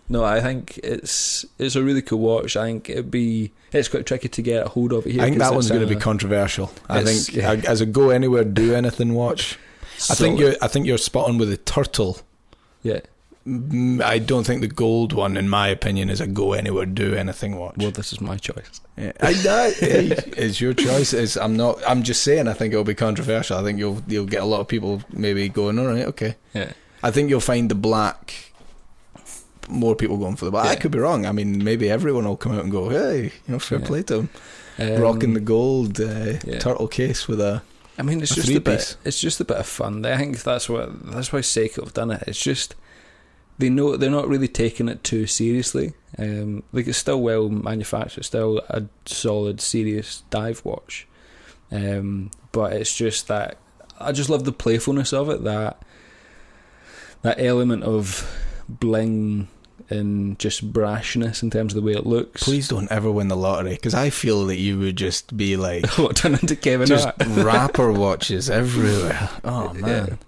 no, I think it's a really cool watch. I think it's quite tricky to get a hold of it here. I think that one's going to be controversial. I think as a go anywhere, do anything watch. I think you're spot on with the turtle. Yeah. I don't think the gold one, in my opinion, is a go anywhere, do anything watch. Well, this is my choice. Yeah. It's your choice. I'm just saying. I think it'll be controversial. I think you'll get a lot of people maybe going, all right, okay. Yeah. I think you'll find the black. More people going for the black. I could be wrong. I mean, maybe everyone will come out and go, hey, fair play to them. Rocking the gold turtle case with a. I mean, it's just a bit. It's just a bit of fun. I think that's why Seiko have done it. It's just. They know they're not really taking it too seriously. Like, it's still well manufactured, it's still a solid, serious dive watch. But it's just that I just love the playfulness of it. That element of bling and just brashness in terms of the way it looks. Please don't ever win the lottery, because I feel that you would just be like, what, turn into Kevin just Hart? rapper watches everywhere. Oh man,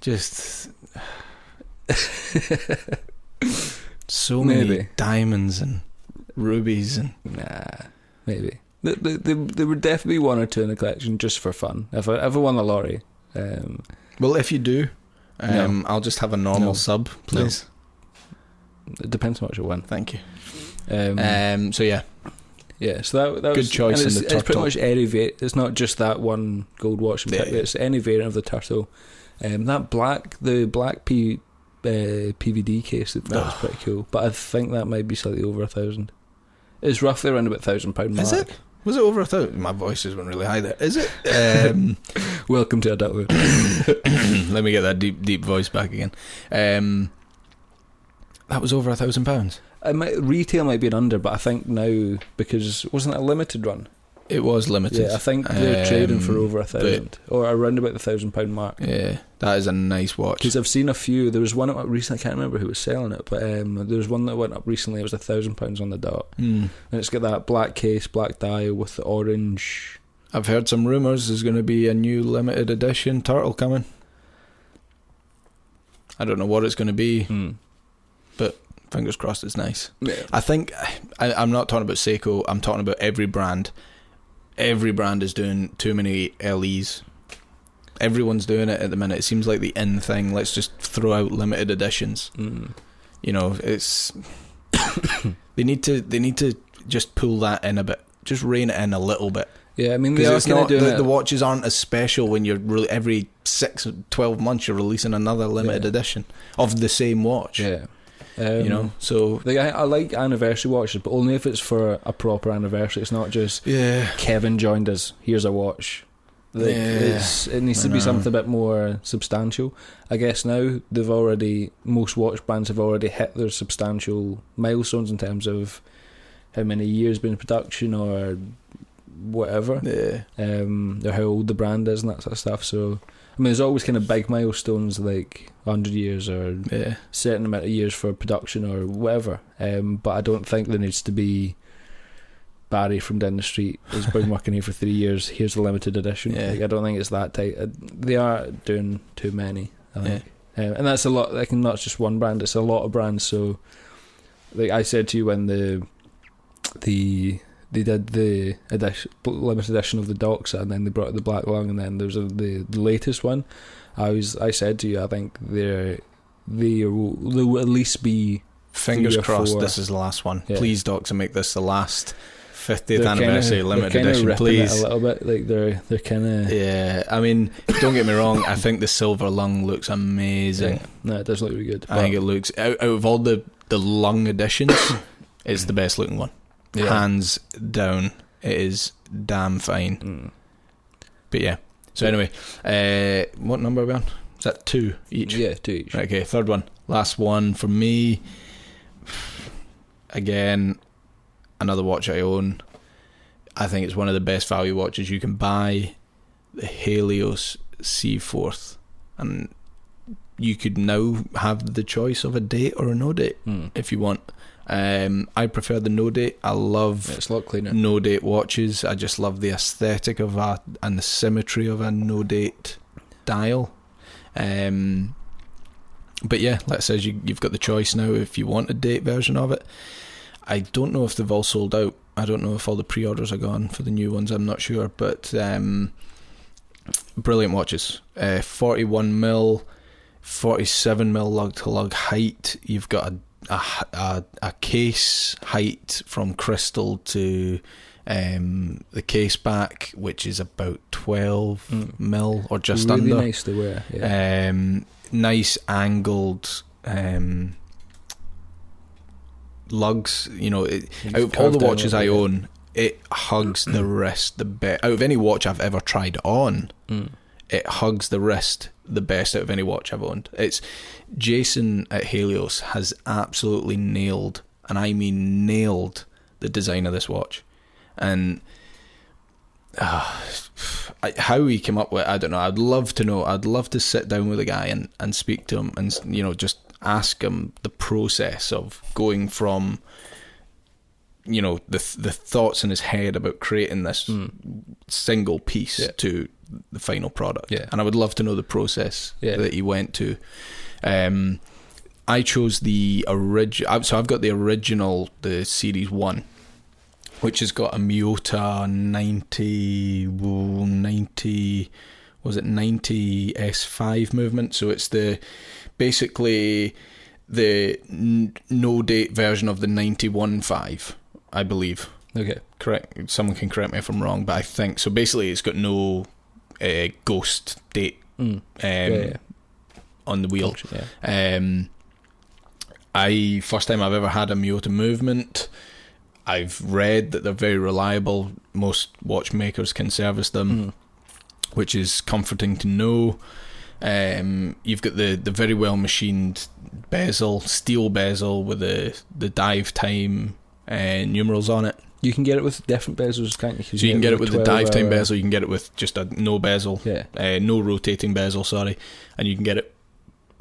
just. So many diamonds and rubies and maybe there would definitely be one or two in the collection just for fun. If I ever won the lottery, well, if you do, I'll just have a normal sub, please. It depends how much you win. Thank you. So yeah. So that good was, choice in the turtle. It's pretty much any it's not just that one gold watch. It's any variant of the turtle. The black PVD case, that was pretty cool, but I think that might be slightly over 1,000. It's roughly around about £1,000 mark. Is it? Was it over 1,000? My voice has been really high there. Is it? Welcome to adulthood. Let me get that deep voice back again. That was over £1,000. Retail might be an under, but I think now, because wasn't it a limited run? It was limited. Yeah, I think they're trading for over 1,000 or around about the £1,000 mark. Yeah, that is a nice watch. Because I've seen a few. There was one up recently. I can't remember who was selling it, but there was one that went up recently. It was £1,000 on the dot, and it's got that black case, black dial with the orange. I've heard some rumours there's going to be a new limited edition turtle coming. I don't know what it's going to be, but fingers crossed it's nice. Yeah. I think I'm not talking about Seiko. I'm talking about every brand. Every brand is doing too many LEs. Everyone's doing it at the minute. It seems like the in thing. Let's just throw out limited editions. It's they need to just pull that in a bit. Just rein it in a little bit. Yeah, I mean, the watches aren't as special when you're every 6-12 months you're releasing another limited edition of the same watch. Yeah. So I like anniversary watches, but only if it's for a proper anniversary. It's not just Kevin joined us, here's a watch. It needs to be something a bit more substantial. I guess now most watch brands have already hit their substantial milestones in terms of how many years been in production or whatever, or how old the brand is and that sort of stuff. So I mean, there's always kind of big milestones like 100 years or a certain amount of years for production or whatever. But I don't think there needs to be Barry from down the street has been working here for 3 years. Here's the limited edition. I don't think it's that tight. They are doing too many, I think. And that's a lot. Like, not just one brand; it's a lot of brands. So, like I said to you, when they did the limited edition of the Doxa, and then they brought the Black Lung, and then there's the latest one. I said to you, I think they will at least be. Fingers crossed 4. this is the last one. Yeah. Please, Doxa, make this the last 50th anniversary limited edition, please. It a little bit, like they're kind of. Yeah, I mean, don't get me wrong. I think the silver lung looks amazing. Yeah. No, it does look really good. I think it looks out of all the lung editions, it's the best looking one. Yeah. Hands down, it is damn fine. But yeah. So anyway, what number are we on? Is that 2 each? Yeah, 2 each. Right, okay, third one, last one for me. Again, another watch I own. I think it's one of the best value watches you can buy. The Halios Seaforth, and you could now have the choice of a date or a no date if you want. I prefer the no date. I love it's a lot cleaner. No date watches. I just love the aesthetic of that and the symmetry of a no date dial. But yeah, like I said, you've got the choice now if you want a date version of it. I don't know if they've all sold out. I don't know if all the pre-orders are gone for the new ones. I'm not sure, but brilliant watches. 41mm, 47mm lug to lug height. You've got a case height from crystal to the case back, which is about 12mm or just really under. Nice to wear. Yeah. Nice angled lugs. You know, out of all the watches I own, it hugs the wrist the best. Out of any watch I've ever tried on, it hugs the wrist the best out of any watch I've owned. It's Jason at Halios has absolutely nailed, and I mean nailed, the design of this watch. And how he came up with it, I don't know. I'd love to know. I'd love to sit down with a guy and speak to him and, you know, just ask him the process of going from, you know, the thoughts in his head about creating this single piece to the final product. Yeah. And I would love to know the process that he went to. I chose the original. So I've got the original, the Series 1, which has got a Miyota 90, was it 90S5 movement? So it's basically the no date version of the 91.5, I believe. Okay. Correct. Someone can correct me if I'm wrong, but I think so. Basically, it's got no ghost date on the wheel. Culture, First time I've ever had a Miyota movement. I've read that they're very reliable. Most watchmakers can service them, which is comforting to know. You've got the very well machined bezel, steel bezel with the dive time numerals on it. You can get it with different bezels, can't you? So you can get it with the dive time bezel, you can get it with just a no bezel, no rotating bezel, sorry, and you can get it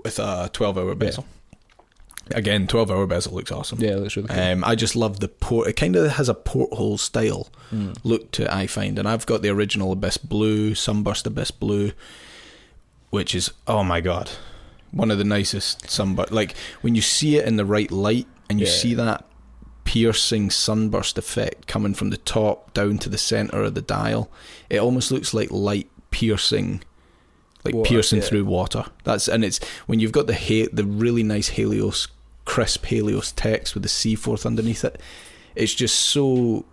with a 12-hour bezel. Again, 12-hour bezel looks awesome. Yeah, it looks really cool. I just love the port. It kind of has a porthole style look to it, I find. And I've got the original Abyss Blue, Sunburst Abyss Blue, which is, oh my God, one of the nicest sunburst. Like, when you see it in the right light and you see that piercing sunburst effect coming from the top down to the centre of the dial, it almost looks like light piercing, like water, piercing through water. It's when you've got the really nice Halios, crisp Halios text with the Seaforth underneath it. It's just so,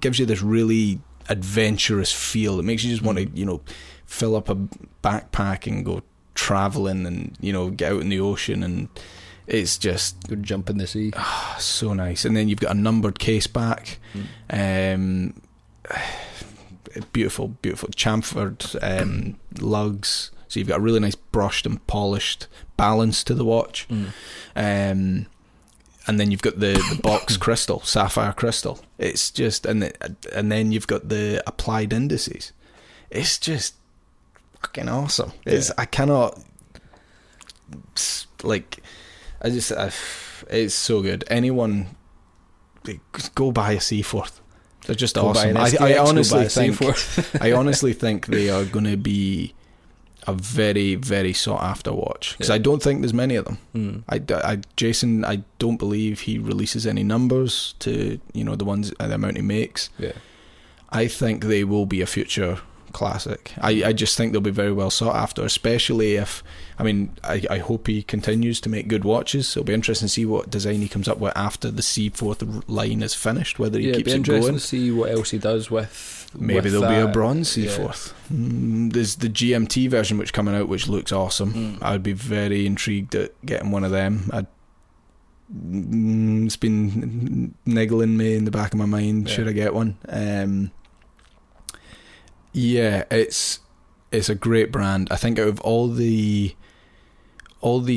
gives you this really adventurous feel. It makes you just want to, you know, fill up a backpack and go travelling and, you know, get out in the ocean, and it's just go jump in the sea. So nice. And then you've got a numbered case back. Beautiful chamfered lugs. So you've got a really nice brushed and polished balance to the watch. And then you've got the box crystal, sapphire crystal. It's just, and then you've got the applied indices. It's just fucking awesome. I cannot, like, it's so good. Anyone, go buy a Seaforth. They're just awesome. I honestly think they are going to be a very, very sought after watch, because I don't think there's many of them. Jason, I don't believe he releases any numbers to the ones, the amount he makes. I think they will be a future classic. I just think they'll be very well sought after, especially if, I hope he continues to make good watches. It'll be interesting to see what design he comes up with after the Seaforth line is finished, whether he keeps it going. Interesting to see what else he does with. Maybe there'll be a bronze Seaforth. There's the GMT version which coming out, which looks awesome. I'd be very intrigued at getting one of them. It's been niggling me in the back of my mind. Should I get one? It's a great brand. I think out of all these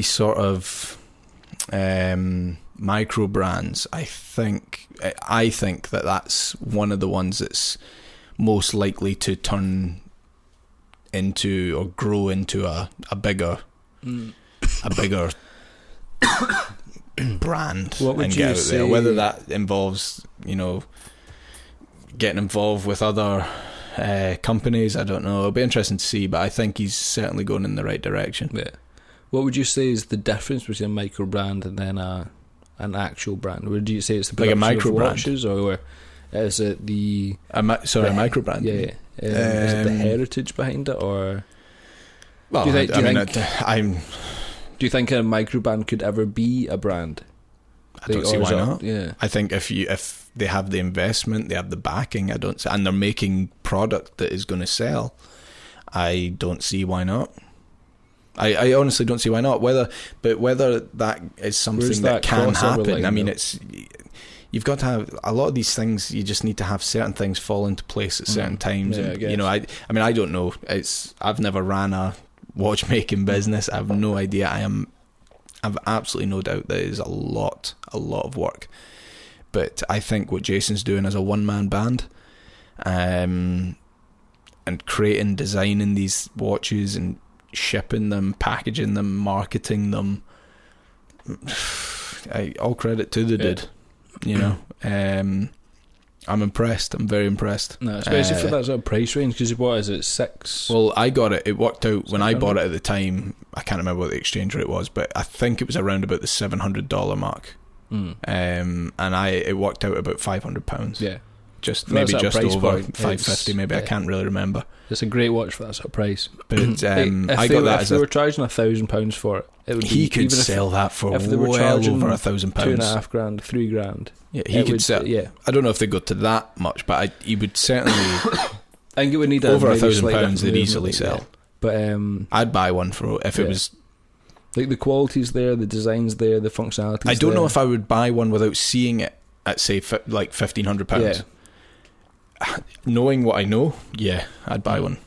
sort of micro brands, I think that that's one of the ones that's most likely to turn into or grow into a bigger brand. What would and you get out say? there. Whether that involves getting involved with other companies, I don't know. It'll be interesting to see, but I think he's certainly going in the right direction. What would you say is the difference between a micro brand and then an actual brand? Would you say it's the like a production micro of brand, watches, or is it the a micro brand? Is it the heritage behind it, or? Well, do you think a micro brand could ever be a brand? I don't see why not. Yeah, I think if they have the investment, they have the backing, and they're making product that is going to sell, I don't see why not. I honestly don't see why not. Whether that is something that can happen. You've got to have a lot of these things. You just need to have certain things fall into place at certain times. Yeah, and, I don't know. I've never ran a watchmaking business. I have no idea. I've absolutely no doubt that it is a lot of work. But I think what Jason's doing as a one-man band, and creating, designing these watches and shipping them, packaging them, marketing them, all credit to the dude. I'm impressed. I'm very impressed. No, especially for that sort of price range, because what is it, 6? Well, I got it. It worked out when I bought it at the time. I can't remember what the exchange rate was, but I think it was around about the $700 mark. And it worked out about £500. Yeah, just over $550. Maybe I can't really remember. It's a great watch for that sort of price. But I got that if they were charging £1,000 for it, it would be, he could sell that for if they were well charging over £1,000. $2,500, $3,000. Yeah, he could sell. Yeah, I don't know if they go to that much, but he would certainly. I think it would need over £1,000. They'd easily sell. Yeah. But I'd buy one if it was. Like the quality's there, the design's there, the functionality's I don't there. know if I would buy one without seeing it at, say, like £1,500. Yeah. Knowing what I know, I'd buy one.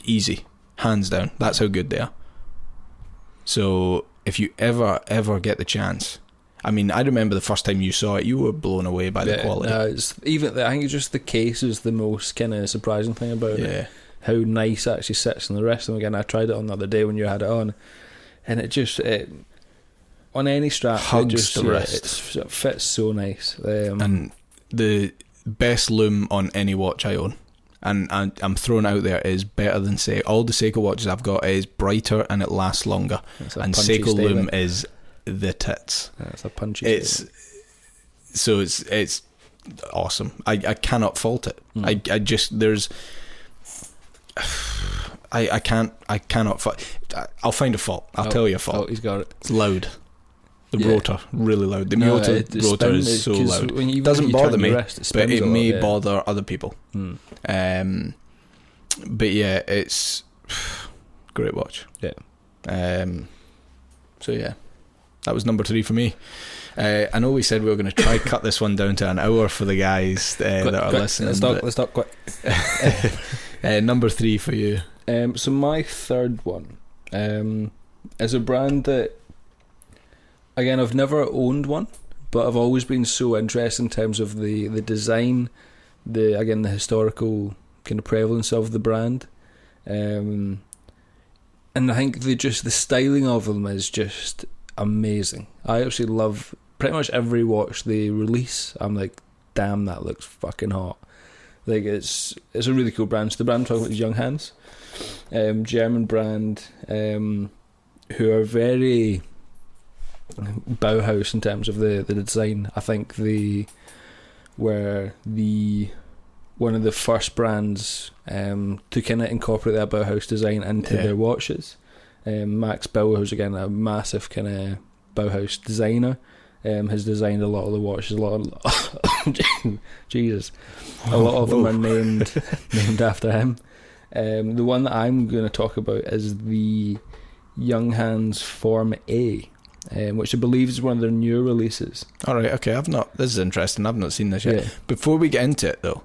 Easy. Hands down. That's how good they are. So, if you ever get the chance... I remember the first time you saw it, you were blown away by the quality. I think it's just the case is the most kind of surprising thing about it. How nice it actually sits, and the rest of them, again, I tried it on the other day when you had it on, and it on any strap, hugs the wrist. It fits so nice. And the best lume on any watch I own, and I'm throwing out there, is better than all the Seiko watches I've got is brighter and it lasts longer. And Seiko lume is the tits. It's a punchy statement. So it's awesome. I cannot fault it. I cannot fault. I'll find a fault. I'll tell you a fault. Oh, he's got it. It's loud. The rotor, really loud. The rotor is so loud. It doesn't bother me, but it may bother other people. But yeah, it's great watch. Yeah. So yeah, that was number 3 for me. I know we said we were going to try cut this one down to an hour for the guys that are listening. Let's talk quick. Number 3 for you. So my third one is a brand that, again, I've never owned one, but I've always been so interested in terms of the design, the historical kind of prevalence of the brand, and I think the styling of them is just amazing. I actually love pretty much every watch they release. I'm like, damn, that looks fucking hot. Like it's a really cool brand. So the brand I'm talking about is Junghans. German brand, who are very Bauhaus in terms of the design. I think they were one of the first brands to kind of incorporate that Bauhaus design into their watches. Max Bauhaus, again, a massive kind of Bauhaus designer, has designed a lot of the watches. A lot of them are named after him. The one that I'm going to talk about is the Junghans Form A, which I believe is one of their newer releases. Alright, okay, this is interesting, I've not seen this yet. Yeah. Before we get into it though,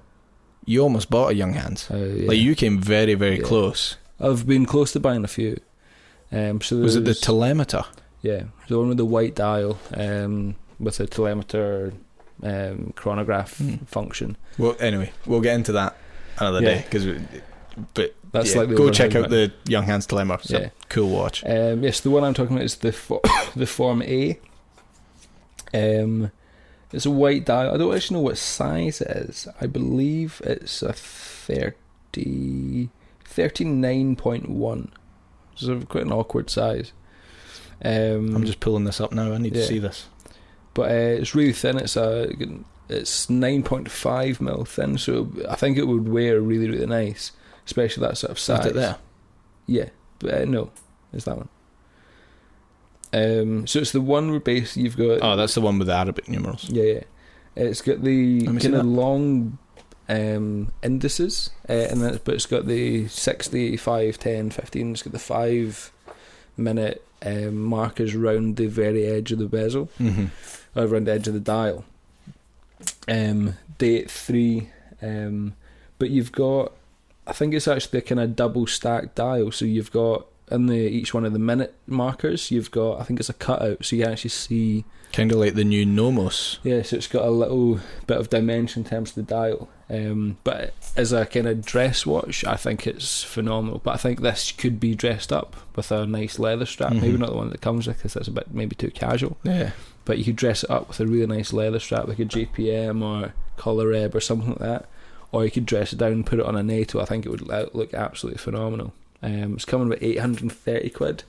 you almost bought a Junghans. Yeah. Like, you came very, very close. I've been close to buying a few. So was it the telemeter? Yeah, the one with the white dial, with the telemeter chronograph function. Well, anyway, we'll get into that another day, but that's like go check out the Junghans telemeter. It's a cool watch. Yes, the one I'm talking about is the Form A. It's a white dial. I don't actually know what size it is. I believe it's a 39.1. So quite an awkward size. I'm just pulling this up now. I need to see this. But it's really thin. It's 9.5 mil thin. So I think it would wear really, really nice, especially that sort of size. Is it there? Yeah, but no, it's that one. So it's the one where basically you've got... Oh, that's the one with the Arabic numerals. Yeah. It's got the kind of long indices, but it's got the 60, 5, 10, 15. It's got the 5-minute markers around the very edge of the bezel, around the edge of the dial. Date 3, but you've got... I think it's actually a kind of double stacked dial. So you've got... in each one of the minute markers, you've got, I think it's a cutout, so you can actually see... Kind of like the new Nomos. Yeah, so it's got a little bit of dimension in terms of the dial. But as a kind of dress watch, I think it's phenomenal. But I think this could be dressed up with a nice leather strap. Maybe not the one that comes with, because that's a bit maybe too casual. Yeah. But you could dress it up with a really nice leather strap, like a JPM or Color Reb or something like that. Or you could dress it down and put it on a NATO. I think it would look absolutely phenomenal. It's coming about 830 quid,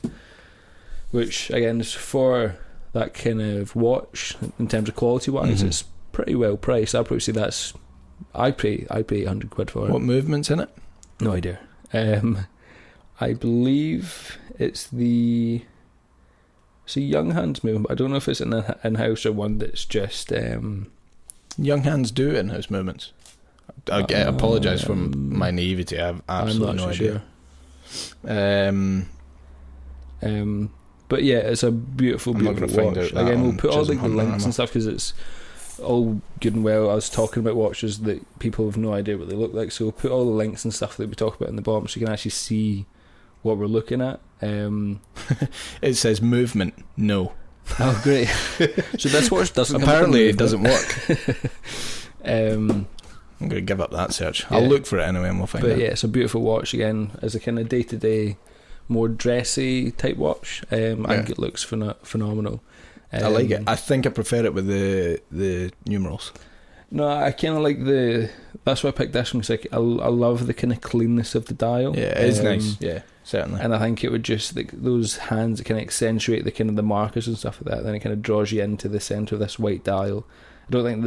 which again is for that kind of watch in terms of quality wise. It's pretty well priced. I'd probably say I'd pay 800 quid for it. What movement's in it? No idea. I believe it's a Junghans movement, but I don't know if it's an in-house or one that's just Junghans do in-house movements. I apologise for my naivety. I have absolutely no idea. Sure. But yeah, it's a beautiful watch. Again, we'll put all the links and stuff, because it's all good and well. I was talking about watches that people have no idea what they look like, so we'll put all the links and stuff that we talk about in the bottom, so you can actually see what we're looking at. It says movement, no. Oh, great. So this watch doesn't. Apparently, it doesn't work. I'm going to give up that search. I'll look for it anyway and we'll find out. But yeah, it's a beautiful watch, again, as a kind of day-to-day, more dressy type watch. I think it looks phenomenal. I like it. I think I prefer it with the numerals. No, I kind of like that's why I picked this one, because I love the kind of cleanness of the dial. Yeah, it is nice. Yeah, certainly. And I think it would just, like, those hands that kind of accentuate the kind of the markers and stuff like that, then it kind of draws you into the centre of this white dial. I don't think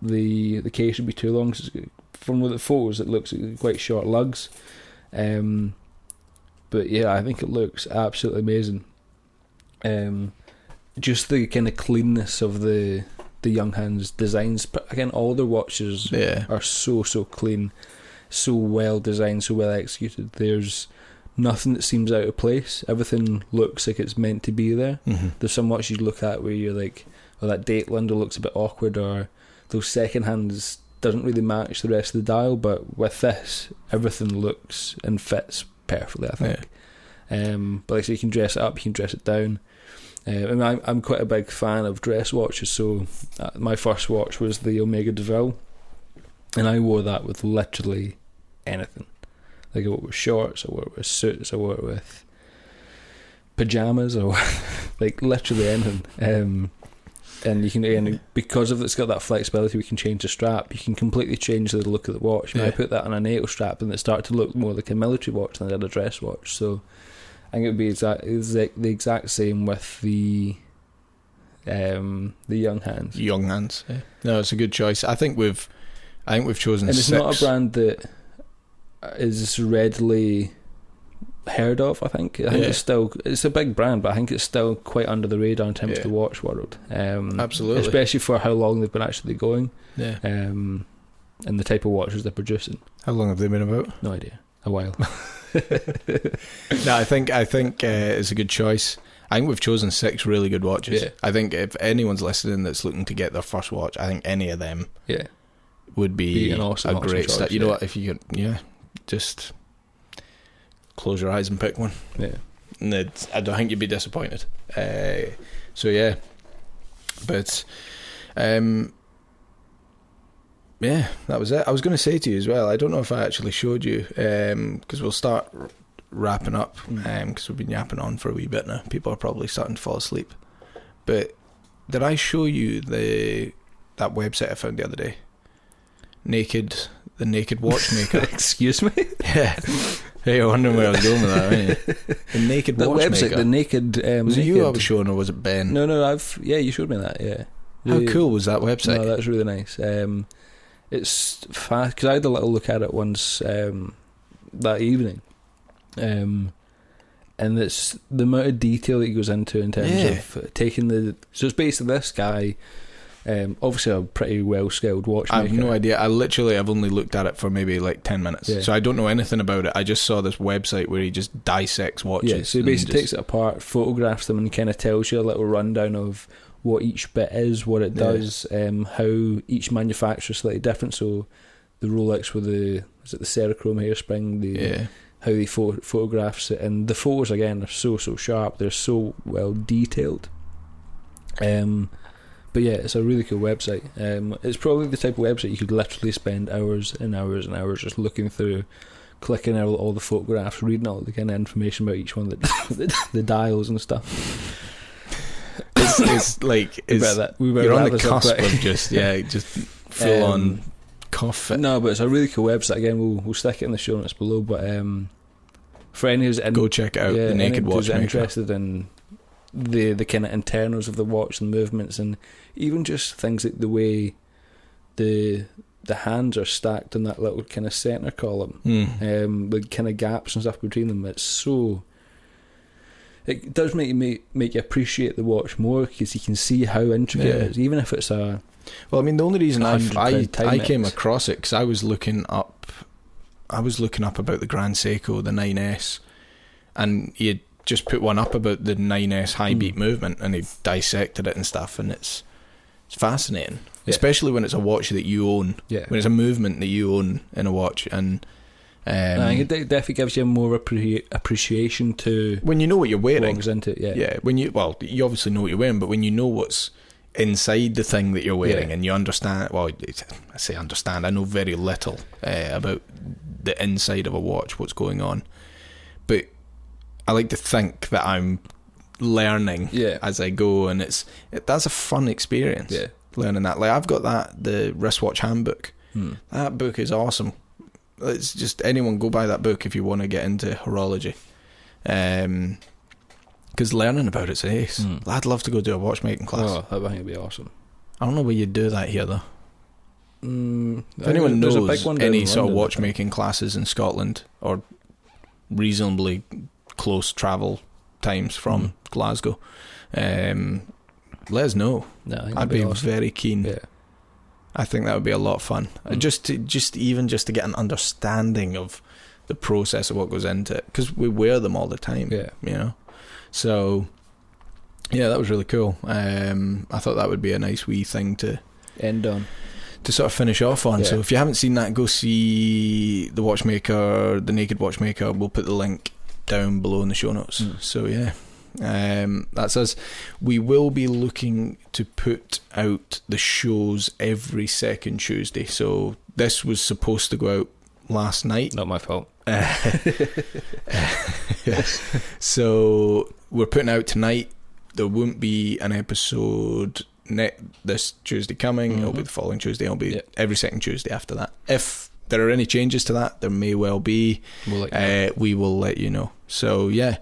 the case should be too long, cause from the photos it looks quite short lugs, but yeah, I think it looks absolutely amazing. Just the kind of cleanness of the Junghans designs. Again, all their watches are so clean, so well designed, so well executed. There's nothing that seems out of place. Everything looks like it's meant to be there. There's some watches you look at where you're like, oh, that date window looks a bit awkward, or those second hands doesn't really match the rest of the dial. But with this, everything looks and fits perfectly, I think. But like I say, you can dress it up, you can dress it down. I mean, I'm quite a big fan of dress watches, so my first watch was the Omega DeVille, and I wore that with literally anything. Like, I wore it with shorts, I wore it with suits, I wore it with pyjamas, or like literally anything. And you can, and because of it's got that flexibility, we can change the strap. You can completely change the look of the watch. I put that on a NATO strap, and it started to look more like a military watch than it did a dress watch. So I think it would be the exact same with the Junghans. Junghans. Yeah. No, it's a good choice. I think we've chosen. And it's not a brand that is readily heard of. I think it's a big brand, but I think it's still quite under the radar in terms of the watch world. Absolutely, especially for how long they've been actually going. Yeah. And the type of watches they're producing. How long have they been about? No idea. A while. No, I think it's a good choice. I think we've chosen 6 really good watches. Yeah. I think if anyone's listening that's looking to get their first watch, I think any of them would be an awesome great start. You know what? If you could, just close your eyes and pick one. Yeah. And I don't think you'd be disappointed. So yeah. But yeah, that was it. I was going to say to you as well, I don't know if I actually showed you, because we'll start wrapping up, because we've been yapping on for a wee bit now. People are probably starting to fall asleep. But did I show you that website I found the other day? The Naked Watchmaker. Excuse me? Yeah. Hey, you're wondering where I was going with that, aren't you? The Naked Watchmaker. Website, the Naked. Was it you I was showing, or was it Ben? No, you showed me that. Yeah. How cool was that website? No, that's really nice. It's fast because I had a little look at it once that evening, and it's the amount of detail that he goes into in terms of taking the. So it's basically this guy. Obviously a pretty well skilled watchmaker. I have no idea. I've only looked at it for maybe like 10 minutes, so I don't know anything about it. I just saw this website where he just dissects watches. Yeah, so he basically takes it apart, photographs them, and kind of tells you a little rundown of what each bit is, what it does, how each manufacturer is slightly different. So the Rolex with the Cerachrom hairspring, how he photographs it, and the photos again are so sharp. They're so well detailed. But yeah, it's a really cool website. It's probably the type of website you could literally spend hours and hours and hours just looking through, clicking out all the photographs, reading all the kind of information about each one, the dials and stuff. It's like you're on the cusp of just full on cough. No, but it's a really cool website. Again, we'll stick it in the show notes below. But for any who's go check it out, the Naked Watchmaker. Interested in the kind of internals of the watch and movements, and even just things like the way the hands are stacked in that little kind of centre column, the kind of gaps and stuff between them. It does make you appreciate the watch more, because you can see how intricate it is, even if it's a. Well, I mean, the only reason I came across it because I was looking up about the Grand Seiko, the 9S, and he had just put one up about the 9S high beat movement, and he dissected it and stuff, and it's fascinating, especially when it's a watch that you own, when it's a movement that you own in a watch, and I think it definitely gives you more appreciation to when you know what you're wearing. What goes into it, when you obviously know what you're wearing, but when you know what's inside the thing that you're wearing, and you understand. Well, I say understand. I know very little about the inside of a watch, what's going on, but I like to think that I'm learning as I go, and that's a fun experience. Learning that. Like, I've got the wristwatch handbook. That book is awesome. It's just, anyone go buy that book if you want to get into horology, because learning about it's ace. I'd love to go do a watchmaking class. Oh, I think it'd be awesome. I don't know where you'd do that here though. If anyone knows any sort of watchmaking classes in Scotland, or reasonably close travel times from Glasgow, let us know. I'd be awesome. Very keen. I think that would be a lot of fun. Just to get an understanding of the process of what goes into it, because we wear them all the time. You know. So yeah, that was really cool. I thought that would be a nice wee thing to end on, to sort of finish off on. So if you haven't seen that, go see the Watchmaker, the Naked Watchmaker. We'll put the link down below in the show notes. So yeah, that's us. We will be looking to put out the shows every second Tuesday. So this was supposed to go out last night. Not my fault. So we're putting out tonight. There won't be an episode this Tuesday coming, it'll be the following Tuesday, it'll be every second Tuesday after that. If there are any changes to that, there may well be. We will let you know. So yeah,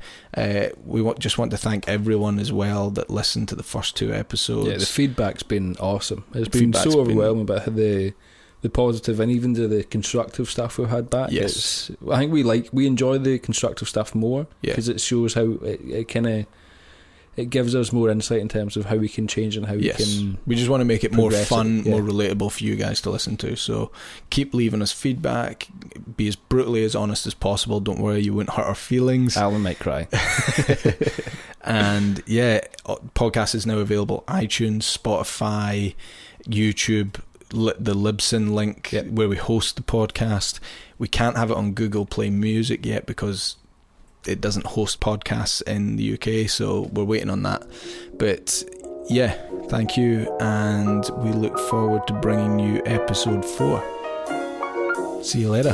we just want to thank everyone as well that listened to the first 2 episodes. Yeah, the feedback's been awesome. It's been so overwhelming about how the positive and even the constructive stuff we've had back. Yes, I think we enjoy the constructive stuff more because it shows how it gives us more insight in terms of how we can change and how we can. We just want to make it more fun, more relatable for you guys to listen to. So keep leaving us feedback. Be as brutally as honest as possible. Don't worry, you won't hurt our feelings. Alan might cry. And yeah, podcast is now available: iTunes, Spotify, YouTube. The Libsyn link where we host the podcast. We can't have it on Google Play Music yet because it doesn't host podcasts in the UK, so we're waiting on that. But yeah, thank you, and we look forward to bringing you episode 4. See you later.